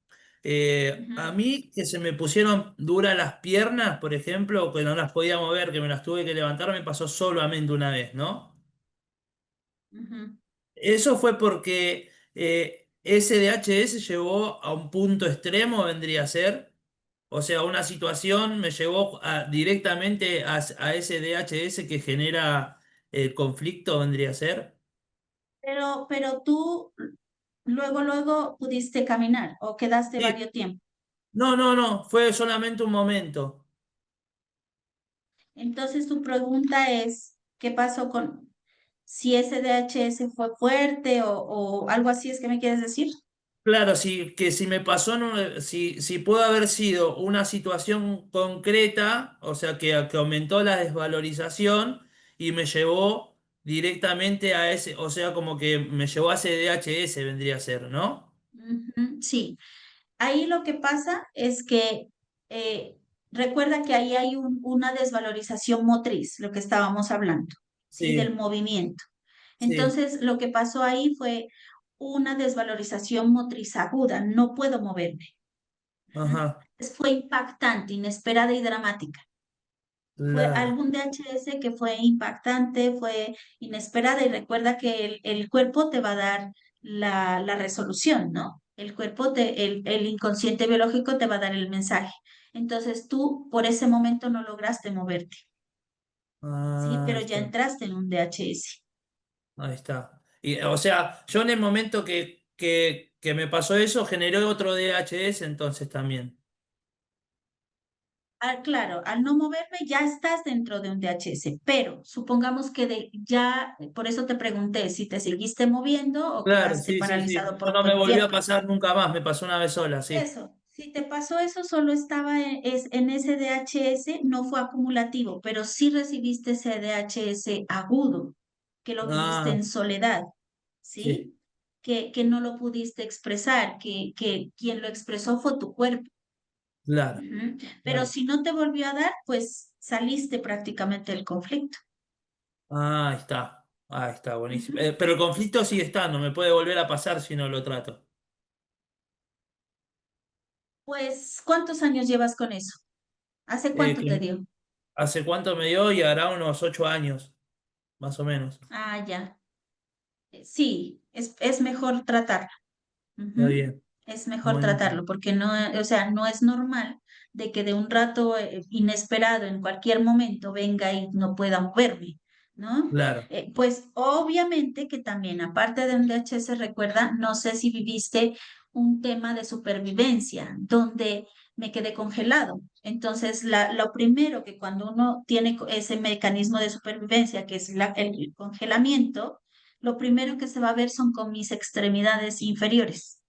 a ujú, mí que se me pusieron duras las piernas, por ejemplo, que no las podía mover, que me las tuve que levantar, me pasó solamente una vez, ¿no? ujú. Eso fue porque SDHS llevó a un punto extremo, vendría a ser. O sea, una situación me llevó directamente a ese DHS que genera el conflicto, vendría a ser. Pero tú luego pudiste caminar o quedaste Sí. varios tiempo. No, no, no, fue solamente un momento. Entonces tu pregunta es, ¿qué pasó con si ese DHS fue fuerte o algo así es que me quieres decir? Claro, sí, que si me pasó, si pudo haber sido una situación concreta, o sea, que aumentó la desvalorización y me llevó directamente a ese, o sea, como que me llevó a ese DHS, vendría a ser, ¿no? Ujú, sí, ahí lo que pasa es que eh, recuerda que ahí hay una desvalorización motriz, lo que estábamos hablando, ¿sí? Del Sí, movimiento. sí, Entonces, lo que pasó ahí fue una desvalorización motriz aguda, no puedo moverme. Ujú. ajá, Fue impactante, inesperada y dramática. Fue claro. algún DHS que fue impactante, fue inesperada y recuerda que el cuerpo te va a dar la resolución, ¿no? El cuerpo, el inconsciente biológico te va a dar el mensaje. Entonces tú por ese momento no lograste moverte, ¿sí? Ah, Pero ahí ya está, entraste en un DHS. ahí está. Y, o sea, yo en el momento que me pasó eso, generé otro DHS entonces también. Claro, al no moverme ya estás dentro de un DHS, pero supongamos que ya, por eso te pregunté si te seguiste moviendo o Claro, quedaste sí, sí, sí. paralizado No, por no me mucho volvió a tiempo. pasar nunca más, me pasó una vez sola, sí. Eso, si te pasó eso, solo estaba en ese DHS, no fue acumulativo, pero sí recibiste ese DHS agudo, que lo viviste Ah, en soledad, sí, ¿sí? Que no lo pudiste expresar, que quien lo expresó fue tu cuerpo. claro, Ujú. Pero claro. si no te volvió a dar, pues saliste prácticamente del conflicto. Ah, ahí está, buenísimo. Ujú. Pero el conflicto sigue estando, me puede volver a pasar si no lo trato. Pues, ¿cuántos años llevas con eso? ¿Hace cuánto te Que dio? ¿Hace cuánto me dio? Y hará unos 8 años, más o menos. Ah, ya. Sí, es mejor tratarlo. Está Ujú. bien, Es mejor buenísimo. tratarlo porque no, o sea, no es normal de que de un rato inesperado en cualquier momento venga y no pueda moverme, ¿no? Claro. Pues obviamente que también, aparte de un DHS, recuerda, no sé si viviste un tema de supervivencia donde me quedé congelado. Entonces, lo primero que cuando uno tiene ese mecanismo de supervivencia, que es el congelamiento, lo primero que se va a ver son con mis extremidades inferiores.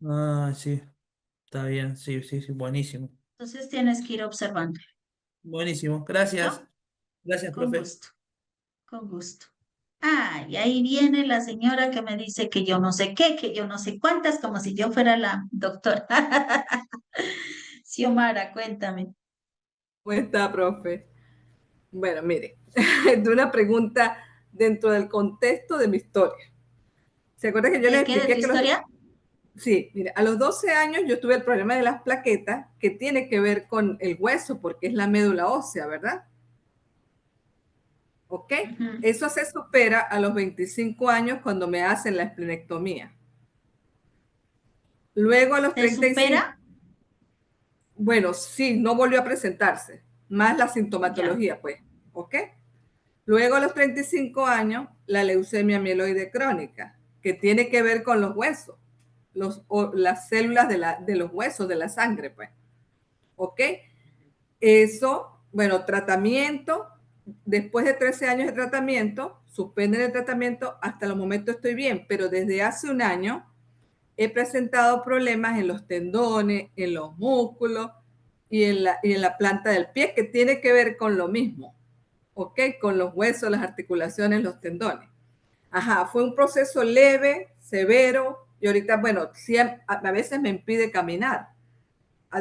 Ah, sí, está bien, sí, sí, sí, buenísimo. Entonces tienes que ir observando. Buenísimo, gracias. ¿Listo? Gracias, Con profe. gusto, con gusto. Ah, y ahí viene la señora que me dice que yo no sé qué, que yo no sé cuántas, como si yo fuera la doctora. Xiomara, cuéntame. ¿Cómo está, profe? Bueno, mire, de una pregunta dentro del contexto de mi historia. ¿Se acuerda que yo les ¿De qué? ¿De tu expliqué que historia? sí, mire, a los 12 años yo tuve el problema de las plaquetas que tiene que ver con el hueso porque es la médula ósea, ¿verdad? ¿Ok? Ujú. Eso se supera a los 25 años cuando me hacen la esplenectomía. Luego a los ¿Se 35, supera? bueno, sí, no volvió a presentarse, más la Ya. sintomatología, pues, ¿ok? Luego a los 35 años, la leucemia mieloide crónica, que tiene que ver con los huesos, las células de los huesos, de la sangre, pues. ¿Ok? Eso, bueno, tratamiento, después de 13 años de tratamiento, suspenden el tratamiento, hasta el momento estoy bien, pero desde hace un año he presentado problemas en los tendones, en los músculos y en la planta del pie, que tiene que ver con lo mismo, ¿ok? Con los huesos, las articulaciones, los tendones. Ajá, fue un proceso leve, severo, y ahorita, bueno, sí, a veces me impide caminar.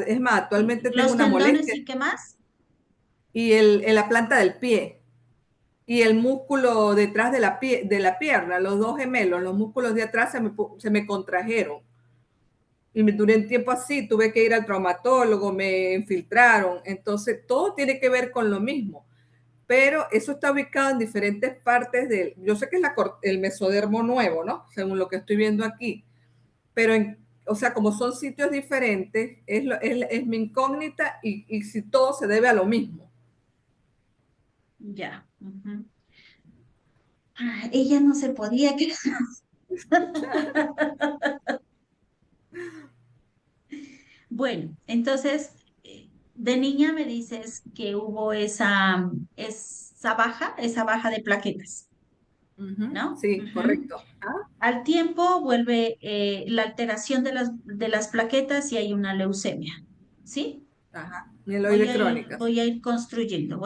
Es más, actualmente tengo ¿Los una tendones molestia y qué más? y en la planta del pie y el músculo detrás de la pierna, los dos gemelos, los músculos de atrás se me contrajeron. Y me duré un tiempo así, tuve que ir al traumatólogo, me infiltraron. Entonces, todo tiene que ver con lo mismo. Pero eso está ubicado en diferentes partes del... Yo sé que es el mesodermo nuevo, ¿no? Según lo que estoy viendo aquí. Pero, o sea, como son sitios diferentes, es mi incógnita y si todo se debe a lo mismo. Ya. Ella no se podía quedar. Bueno, entonces, de niña me dices que hubo esa baja de plaquetas, ¿no? Sí, correcto. ¿Ah? Al tiempo vuelve la alteración de las plaquetas y hay una leucemia, ¿sí? Ajá. Mieloide crónica. Voy a ir construyendo,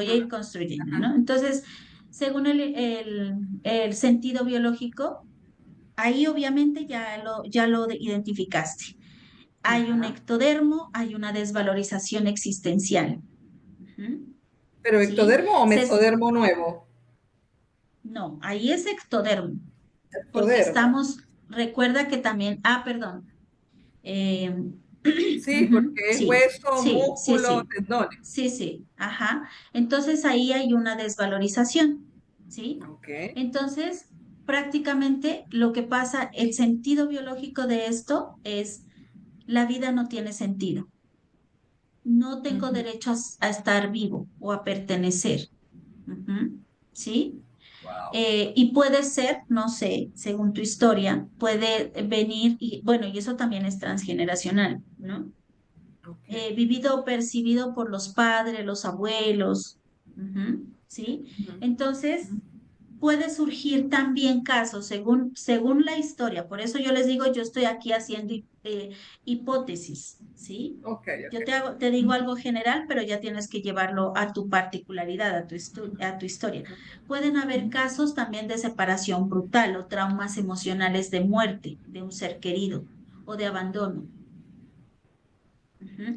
¿no? Entonces, según el sentido biológico, ahí obviamente ya lo identificaste. Hay un Ajá. ectodermo, hay una desvalorización existencial. ¿Pero ¿Sí? ectodermo o mesodermo nuevo? No, ahí es ectodermo, porque Ectodermo. recuerda que también, perdón. eh, Sí, porque es sí, hueso, sí, sí, músculo, sí, tendones. sí, sí, ajá. Entonces ahí hay una desvalorización, ¿sí? Ok. Entonces, prácticamente lo que pasa, el sentido biológico de esto es, la vida no tiene sentido. No tengo Ujú. derecho a estar vivo o a pertenecer. ¿Sí? Wow. Y puede ser, no sé, según tu historia, puede venir, y bueno, y eso también es transgeneracional, ¿no? Ok. Vivido o percibido por los padres, los abuelos, ¿sí? Ujú. Entonces, puede surgir también casos según la historia. Por eso yo les digo, yo estoy aquí haciendo hipótesis, ¿sí? Ok, Yo ok. te digo algo general, pero ya tienes que llevarlo a tu particularidad, a tu historia. Pueden haber casos también de separación brutal o traumas emocionales de muerte de un ser querido o de abandono.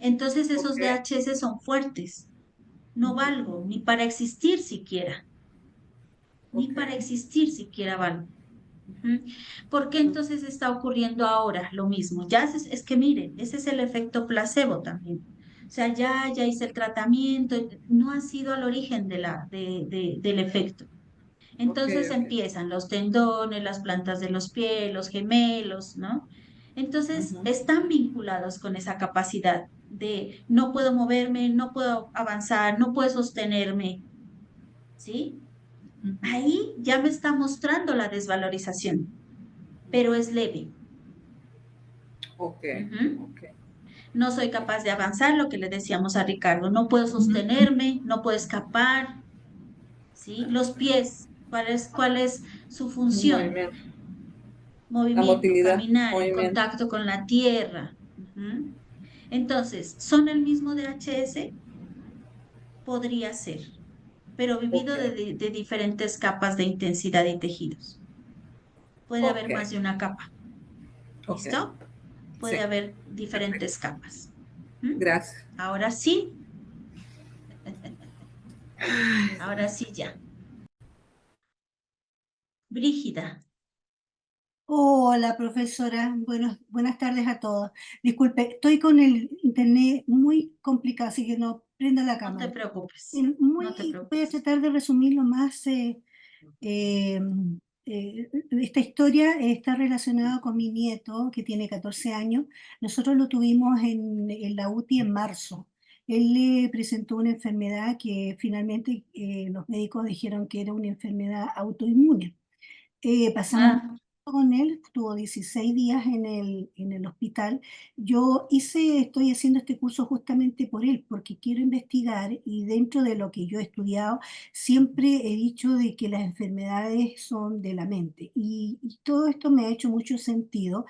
Entonces esos Ok, VHS son fuertes. No valgo ni para existir siquiera, ni ok. para existir siquiera valgo. Ujú. ¿Por qué entonces está ocurriendo ahora lo mismo? Ya es que miren, ese es el efecto placebo también. O sea, ya hice el tratamiento, no ha sido al origen del efecto. Ok, Entonces ok. empiezan los tendones, las plantas de los pies, los gemelos, ¿no? Entonces Ujú. están vinculados con esa capacidad de no puedo moverme, no puedo avanzar, no puedo sostenerme, ¿sí? Ujú. Ahí ya me está mostrando la desvalorización, pero es leve. Ok, Ujú. ok. No soy capaz de avanzar, lo que le decíamos a Ricardo, no puedo Ujú. sostenerme, no puedo escapar, ¿sí? Los pies, cuál es su función? Movimiento. La Movimiento, motilidad, caminar, el movimiento. contacto con la tierra. Ujú. Entonces, ¿son el mismo DHS? Podría ser, pero Ok, vivido de diferentes capas de intensidad y tejidos. Puede ok, haber más de una capa, ok. ¿listo? Sí, Puede haber perfecto. diferentes capas. ¿Mm? Gracias. Ahora sí, ahora sí ya. Brígida, Hola, profesora. Buenas tardes a todos. Disculpe, estoy con el internet muy complicado, así que no prenda la no te cámara. preocupes, no te Voy a preocupes. tratar de resumir lo más. Esta historia está relacionada con mi nieto, que tiene 14 años. Nosotros lo tuvimos en la UTI en marzo. Él le presentó una enfermedad que finalmente los médicos dijeron que era una enfermedad autoinmune. Pasamos Ah, con él, estuvo 16 días en el hospital. Yo estoy haciendo este curso justamente por él, porque quiero investigar y dentro de lo que yo he estudiado, siempre he dicho de que las enfermedades son de la mente y todo esto me ha hecho mucho sentido.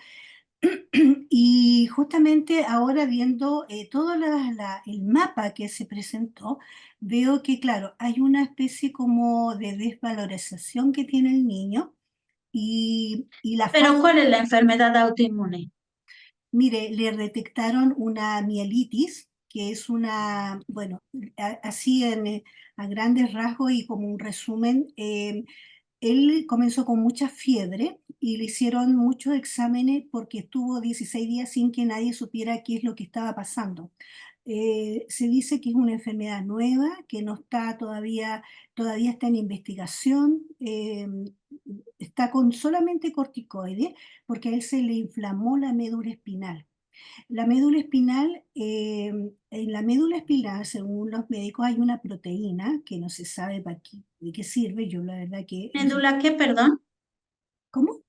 Y justamente ahora viendo todo el mapa que se presentó, veo que, claro, hay una especie como de desvalorización que tiene el niño y la Pero forma, ¿cuál es la enfermedad autoinmune? mire, le detectaron una mielitis, que es una, bueno, así a grandes rasgos y como un resumen, él comenzó con mucha fiebre y le hicieron muchos exámenes porque estuvo 16 días sin que nadie supiera qué es lo que estaba pasando. Se dice que es una enfermedad nueva, que no está todavía está en investigación, está con solamente corticoides porque a él se le inflamó la médula espinal. La médula espinal, en la médula espinal, según los médicos, hay una proteína que no se sabe de qué sirve. Yo la verdad que ¿Médula qué, perdón? ¿cómo?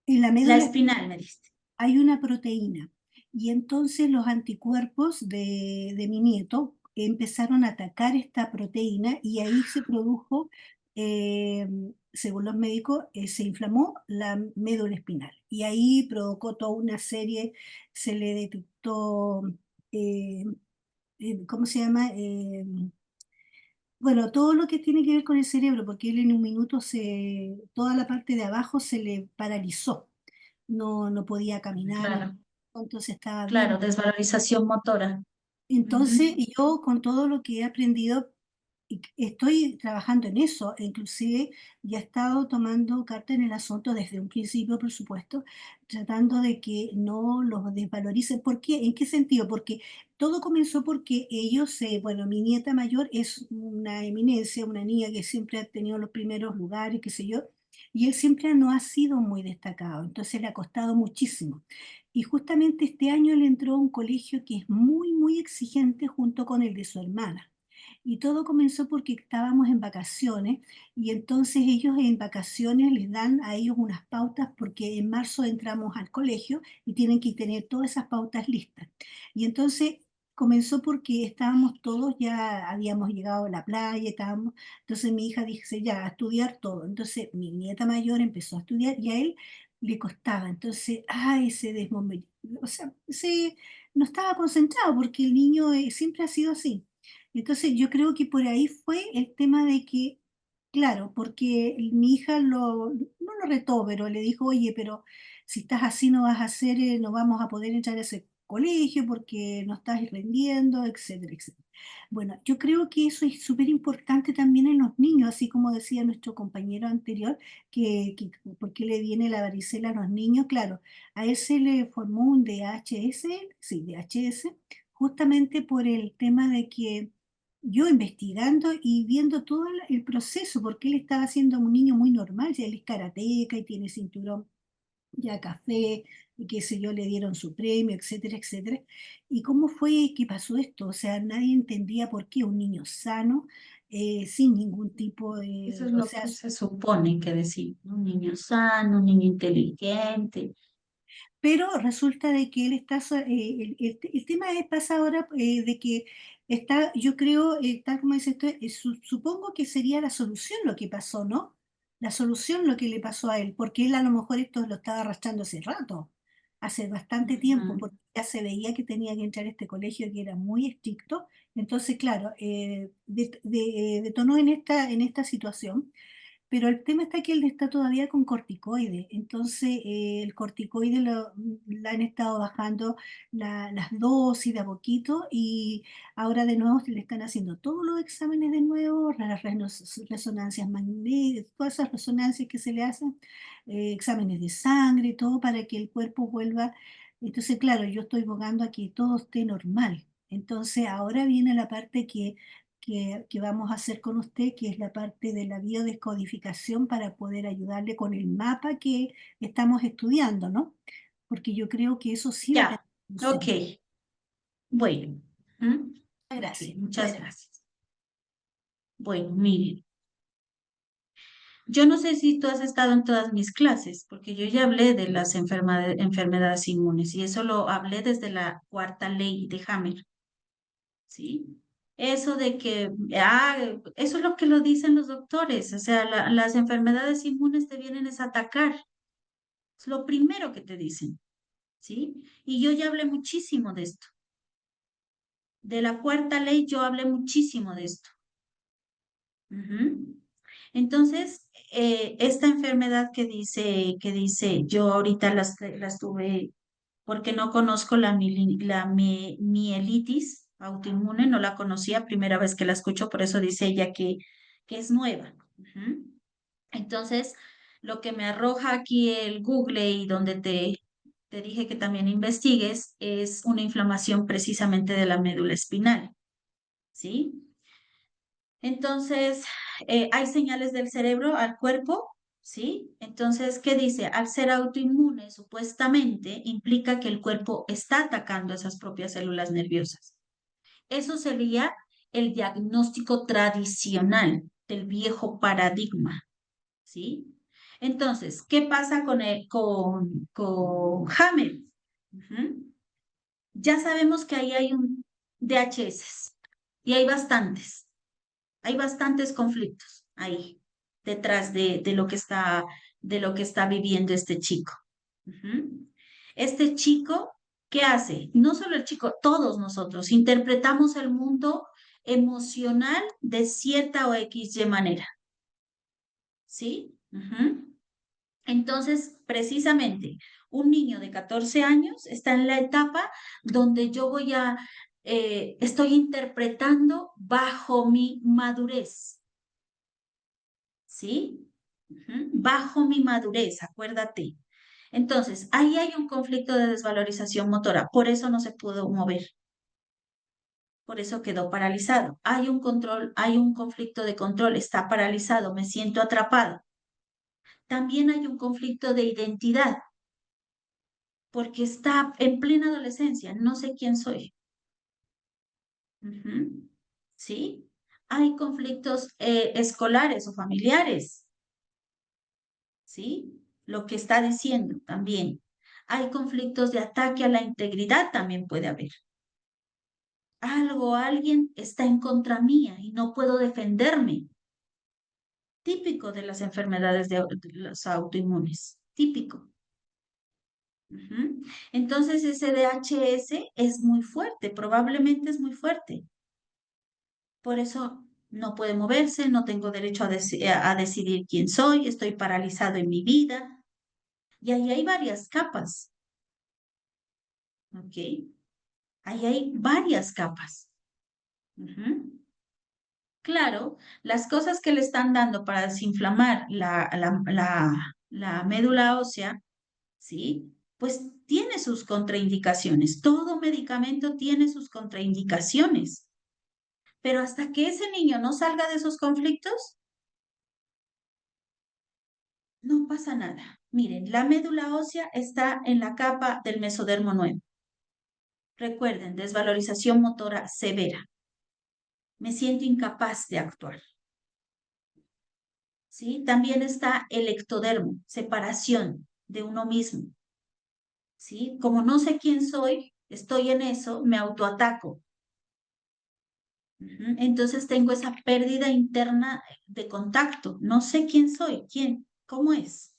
En la La médula espinal, me diste. hay una proteína y entonces los anticuerpos de mi nieto empezaron a atacar esta proteína y ahí se produjo, eh, según los médicos, se inflamó la médula espinal y ahí provocó toda una serie, se le detectó, eh, ¿cómo se llama? Bueno, todo lo que tiene que ver con el cerebro, porque él en un minuto toda la parte de abajo se le paralizó, no podía caminar, Claro, entonces estaba claro, bien. desvalorización motora. Entonces, Ujú. yo con todo lo que he aprendido, estoy trabajando en eso, e inclusive ya he estado tomando carta en el asunto desde un principio, por supuesto, tratando de que no los desvaloricen. ¿Por qué? ¿En qué sentido? Porque todo comenzó porque ellos, bueno, mi nieta mayor es una eminencia, una niña que siempre ha tenido los primeros lugares, qué sé yo, y él siempre no ha sido muy destacado, entonces le ha costado muchísimo. Y justamente este año él entró a un colegio que es muy, muy exigente junto con el de su hermana. Y todo comenzó porque estábamos en vacaciones y entonces ellos en vacaciones les dan a ellos unas pautas porque en marzo entramos al colegio y tienen que tener todas esas pautas listas. Y entonces comenzó porque estábamos todos, ya habíamos llegado a la playa, entonces mi hija dice ya, a estudiar todo. Entonces mi nieta mayor empezó a estudiar y a él le costaba. Entonces, ay, se desmovilizó, o sea, no estaba concentrado porque el niño siempre ha sido así. Entonces, yo creo que por ahí fue el tema de que, claro, porque mi hija no lo retó, pero le dijo, oye, pero si estás así no vas a hacer, no vamos a poder entrar a ese colegio porque no estás rendiendo, etcétera, etcétera. Bueno, yo creo que eso es súper importante también en los niños, así como decía nuestro compañero anterior, que por qué le viene la varicela a los niños. Claro, a él se le formó un DHS, sí, DHS, justamente por el tema de que yo investigando y viendo todo el proceso, porque él estaba siendo un niño muy normal, ya él es karateca y tiene cinturón ya café, y qué sé yo, le dieron su premio, etcétera, etcétera. ¿Y cómo fue que pasó esto? O sea, nadie entendía por qué un niño sano, sin ningún tipo Eso de, es o lo sea, que se supone que decir. Un niño sano, un niño inteligente. pero resulta de que él está, el tema pasa ahora de que está, yo creo, tal como dice esto, supongo que sería la solución lo que pasó, ¿no? La solución lo que le pasó a él, porque él a lo mejor esto lo estaba arrastrando hace rato, hace bastante tiempo, Ujú. porque ya se veía que tenía que entrar a este colegio que era muy estricto, entonces, claro, detonó en esta situación. Pero el tema está que él está todavía con corticoide, entonces el corticoide le han estado bajando las dosis de a poquito y ahora de nuevo le están haciendo todos los exámenes de nuevo, las resonancias magnéticas, todas esas resonancias que se le hacen, exámenes de sangre, todo para que el cuerpo vuelva. Entonces, claro, yo estoy abogando a que todo esté normal. Entonces, ahora viene la parte que vamos a hacer con usted, que es la parte de la biodescodificación para poder ayudarle con el mapa que estamos estudiando, ¿no? Porque yo creo que eso sí va a tener Ya, ok. solución. Bueno. ¿Mm? Ok, Gracias. muchas Bueno, gracias. Bueno, miren. Yo no sé si tú has estado en todas mis clases, porque yo ya hablé de las enfermedades inmunes y eso lo hablé desde la cuarta ley de Hammer, ¿sí? Eso de que, eso es lo que lo dicen los doctores, o sea, las enfermedades inmunes te vienen es a atacar, es lo primero que te dicen, ¿sí? Y yo ya hablé muchísimo de esto. De la cuarta ley yo hablé muchísimo de esto. Ujú. Entonces, esta enfermedad que dice, yo ahorita las tuve porque no conozco la mielitis autoinmune, no la conocía, primera vez que la escucho, por eso dice ella que es nueva. Ujú. Entonces, lo que me arroja aquí el Google y donde te dije que también investigues es una inflamación precisamente de la médula espinal, ¿sí? Entonces, hay señales del cerebro al cuerpo, ¿sí? Entonces, ¿qué dice? Al ser autoinmune, supuestamente, implica que el cuerpo está atacando esas propias células nerviosas. Eso sería el diagnóstico tradicional del viejo paradigma, ¿sí? Entonces, ¿qué pasa con Hammer? Ujú. Ya sabemos que ahí hay un DHS y hay bastantes conflictos ahí detrás de lo que está viviendo este chico. Ujú. Este chico, ¿qué hace? No solo el chico, todos nosotros interpretamos el mundo emocional de cierta o XY manera. ¿Sí? Ujú. Entonces, precisamente, un niño de 14 años está en la etapa donde estoy interpretando bajo mi madurez. ¿Sí? Ujú. Bajo mi madurez, acuérdate. Entonces, ahí hay un conflicto de desvalorización motora, por eso no se pudo mover, por eso quedó paralizado. Hay un conflicto de control, está paralizado, me siento atrapado. También hay un conflicto de identidad, porque está en plena adolescencia, no sé quién soy. Ujú. ¿Sí? Hay conflictos escolares o familiares. ¿Sí? Lo que está diciendo también. Hay conflictos de ataque a la integridad, también puede haber. Alguien está en contra mía y no puedo defenderme. Típico de las enfermedades de los autoinmunes. Típico. Ujú. Entonces ese DHS es muy fuerte, probablemente es muy fuerte. Por eso no puede moverse, no tengo derecho a decidir quién soy, estoy paralizado en mi vida. Y ahí hay varias capas. ¿Ok? Ahí hay varias capas. Ujú. Claro, las cosas que le están dando para desinflamar la médula ósea, ¿sí? Pues tiene sus contraindicaciones. Todo medicamento tiene sus contraindicaciones. Pero hasta que ese niño no salga de esos conflictos, no pasa nada. Miren, la médula ósea está en la capa del mesodermo nuevo. Recuerden, desvalorización motora severa. Me siento incapaz de actuar. ¿Sí? También está el ectodermo, separación de uno mismo. ¿Sí? Como no sé quién soy, estoy en eso, me autoataco. Ujú. Entonces tengo esa pérdida interna de contacto. No sé quién soy, quién, cómo es.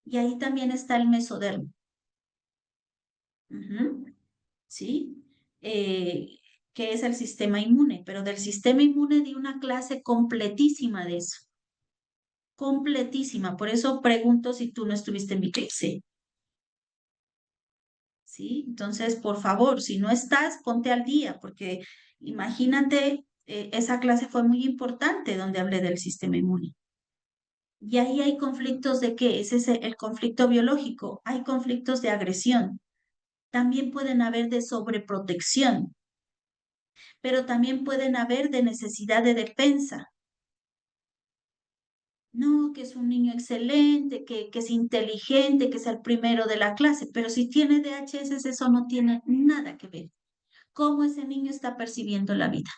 Y ahí también está el mesodermo. Ujú. ¿Sí? Que es el sistema inmune, pero del sistema inmune di una clase completísima de eso. Completísima. Por eso pregunto si tú no estuviste en mi clase. ¿Sí? Entonces, por favor, si no estás, ponte al día, porque imagínate, esa clase fue muy importante donde hablé del sistema inmune. Y ahí hay conflictos de qué, ese es el conflicto biológico, hay conflictos de agresión, también pueden haber de sobreprotección, pero también pueden haber de necesidad de defensa. No, que es un niño excelente, que es inteligente, que es el primero de la clase, pero si tiene DHS, eso no tiene nada que ver. Cómo ese niño está percibiendo la vida.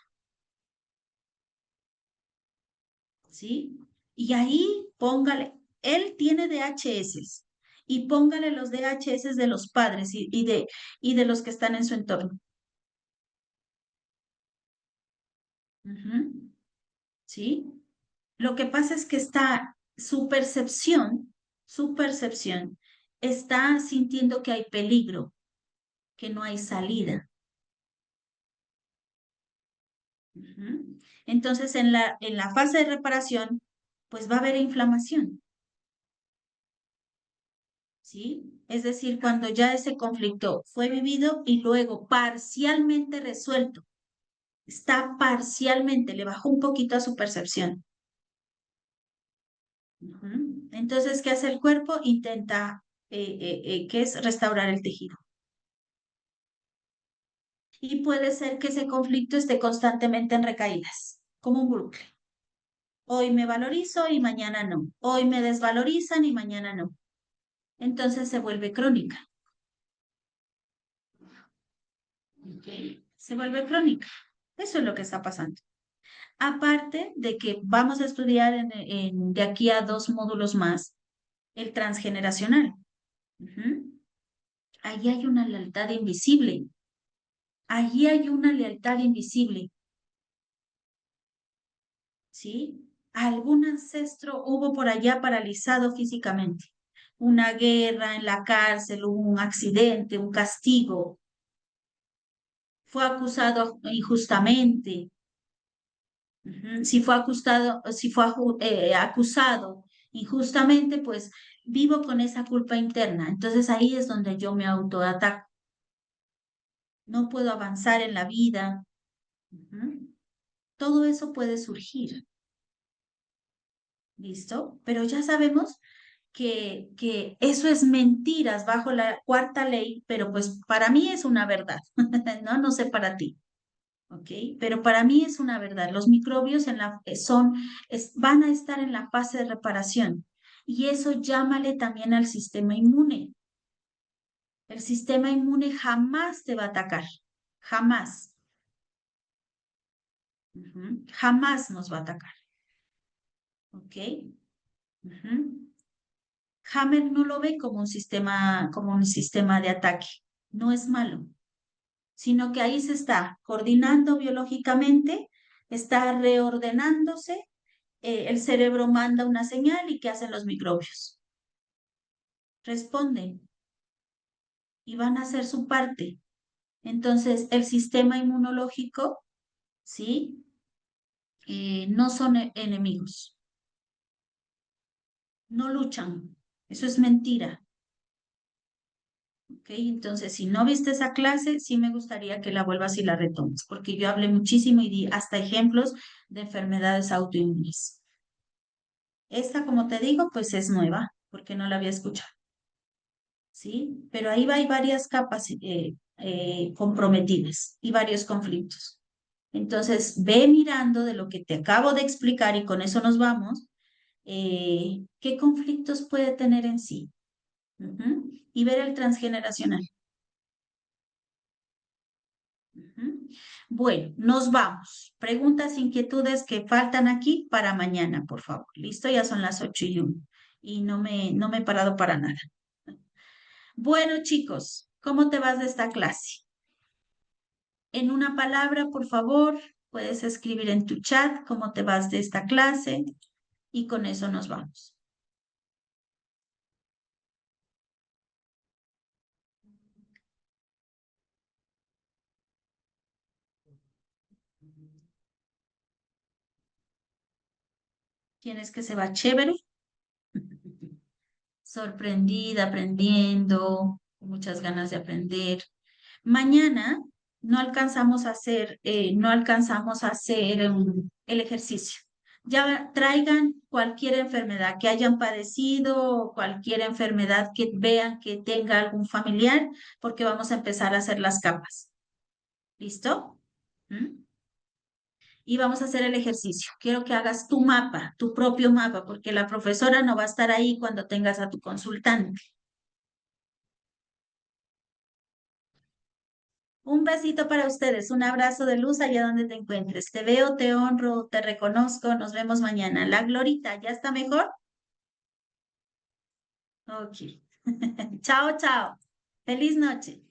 ¿Sí? Y ahí póngale, él tiene DHS y póngale los DHS de los padres y de los que están en su entorno. Ujú. ¿Sí? Lo que pasa es que su percepción está sintiendo que hay peligro, que no hay salida. Ujú. Entonces, en la fase de reparación, pues va a haber inflamación, ¿sí? Es decir, cuando ya ese conflicto fue vivido y luego parcialmente resuelto, está parcialmente, le bajó un poquito a su percepción. Ujú. Entonces, ¿qué hace el cuerpo? Intenta, ¿qué es? Restaurar el tejido. Y puede ser que ese conflicto esté constantemente en recaídas, como un bucle. Hoy me valorizo y mañana no. Hoy me desvalorizan y mañana no. Entonces se vuelve crónica. ¿Ok? Se vuelve crónica. Eso es lo que está pasando. Aparte de que vamos a estudiar de aquí a 2 módulos más el transgeneracional. Ujú. Allí hay una lealtad invisible. Allí hay una lealtad invisible. ¿Sí? Algún ancestro hubo por allá paralizado físicamente. Una guerra en la cárcel, un accidente, un castigo. Fue acusado injustamente. Ujú. Si fue acusado injustamente, pues vivo con esa culpa interna. Entonces ahí es donde yo me autoataco. No puedo avanzar en la vida. Ujú. Todo eso puede surgir. ¿Listo? Pero ya sabemos que eso es mentiras bajo la cuarta ley, pero pues para mí es una verdad, ¿no? No sé para ti, ¿ok? Pero para mí es una verdad. Los microbios van a estar en la fase de reparación y eso llámale también al sistema inmune. El sistema inmune jamás te va a atacar, jamás. Ujú. Jamás nos va a atacar, ¿ok? Ujú. Hammer no lo ve como un sistema de ataque. No es malo, sino que ahí se está coordinando biológicamente, está reordenándose, el cerebro manda una señal y ¿qué hacen los microbios? Responden y van a hacer su parte. Entonces, el sistema inmunológico, ¿sí? No son enemigos, no luchan. Eso es mentira. ¿Ok? Entonces, si no viste esa clase, sí me gustaría que la vuelvas y la retomes, porque yo hablé muchísimo y di hasta ejemplos de enfermedades autoinmunes. Esta, como te digo, pues es nueva, porque no la había escuchado, ¿sí? Pero ahí hay varias capas comprometidas y varios conflictos. Entonces, ve mirando de lo que te acabo de explicar y con eso nos vamos, qué conflictos puede tener en sí. Ujú. Y ver el transgeneracional. Ujú. Bueno, nos vamos. Preguntas, inquietudes que faltan aquí para mañana, por favor. Listo, ya son las 8:01 y no me he parado para nada. Bueno, chicos, ¿cómo te vas de esta clase? En una palabra, por favor, puedes escribir en tu chat cómo te vas de esta clase y con eso nos vamos. ¿Quién es que se va chévere? Sorprendida, aprendiendo, con muchas ganas de aprender. Mañana no alcanzamos a hacer el ejercicio. Ya traigan cualquier enfermedad que hayan padecido, cualquier enfermedad que vean que tenga algún familiar, porque vamos a empezar a hacer las capas. ¿Listo? ¿Mm? Y vamos a hacer el ejercicio. Quiero que hagas tu mapa, tu propio mapa, porque la profesora no va a estar ahí cuando tengas a tu consultante. Un besito para ustedes, un abrazo de luz allá donde te encuentres. Te veo, te honro, te reconozco. Nos vemos mañana. La Glorita, ¿ya está mejor? Ok. Chao, chao. Feliz noche.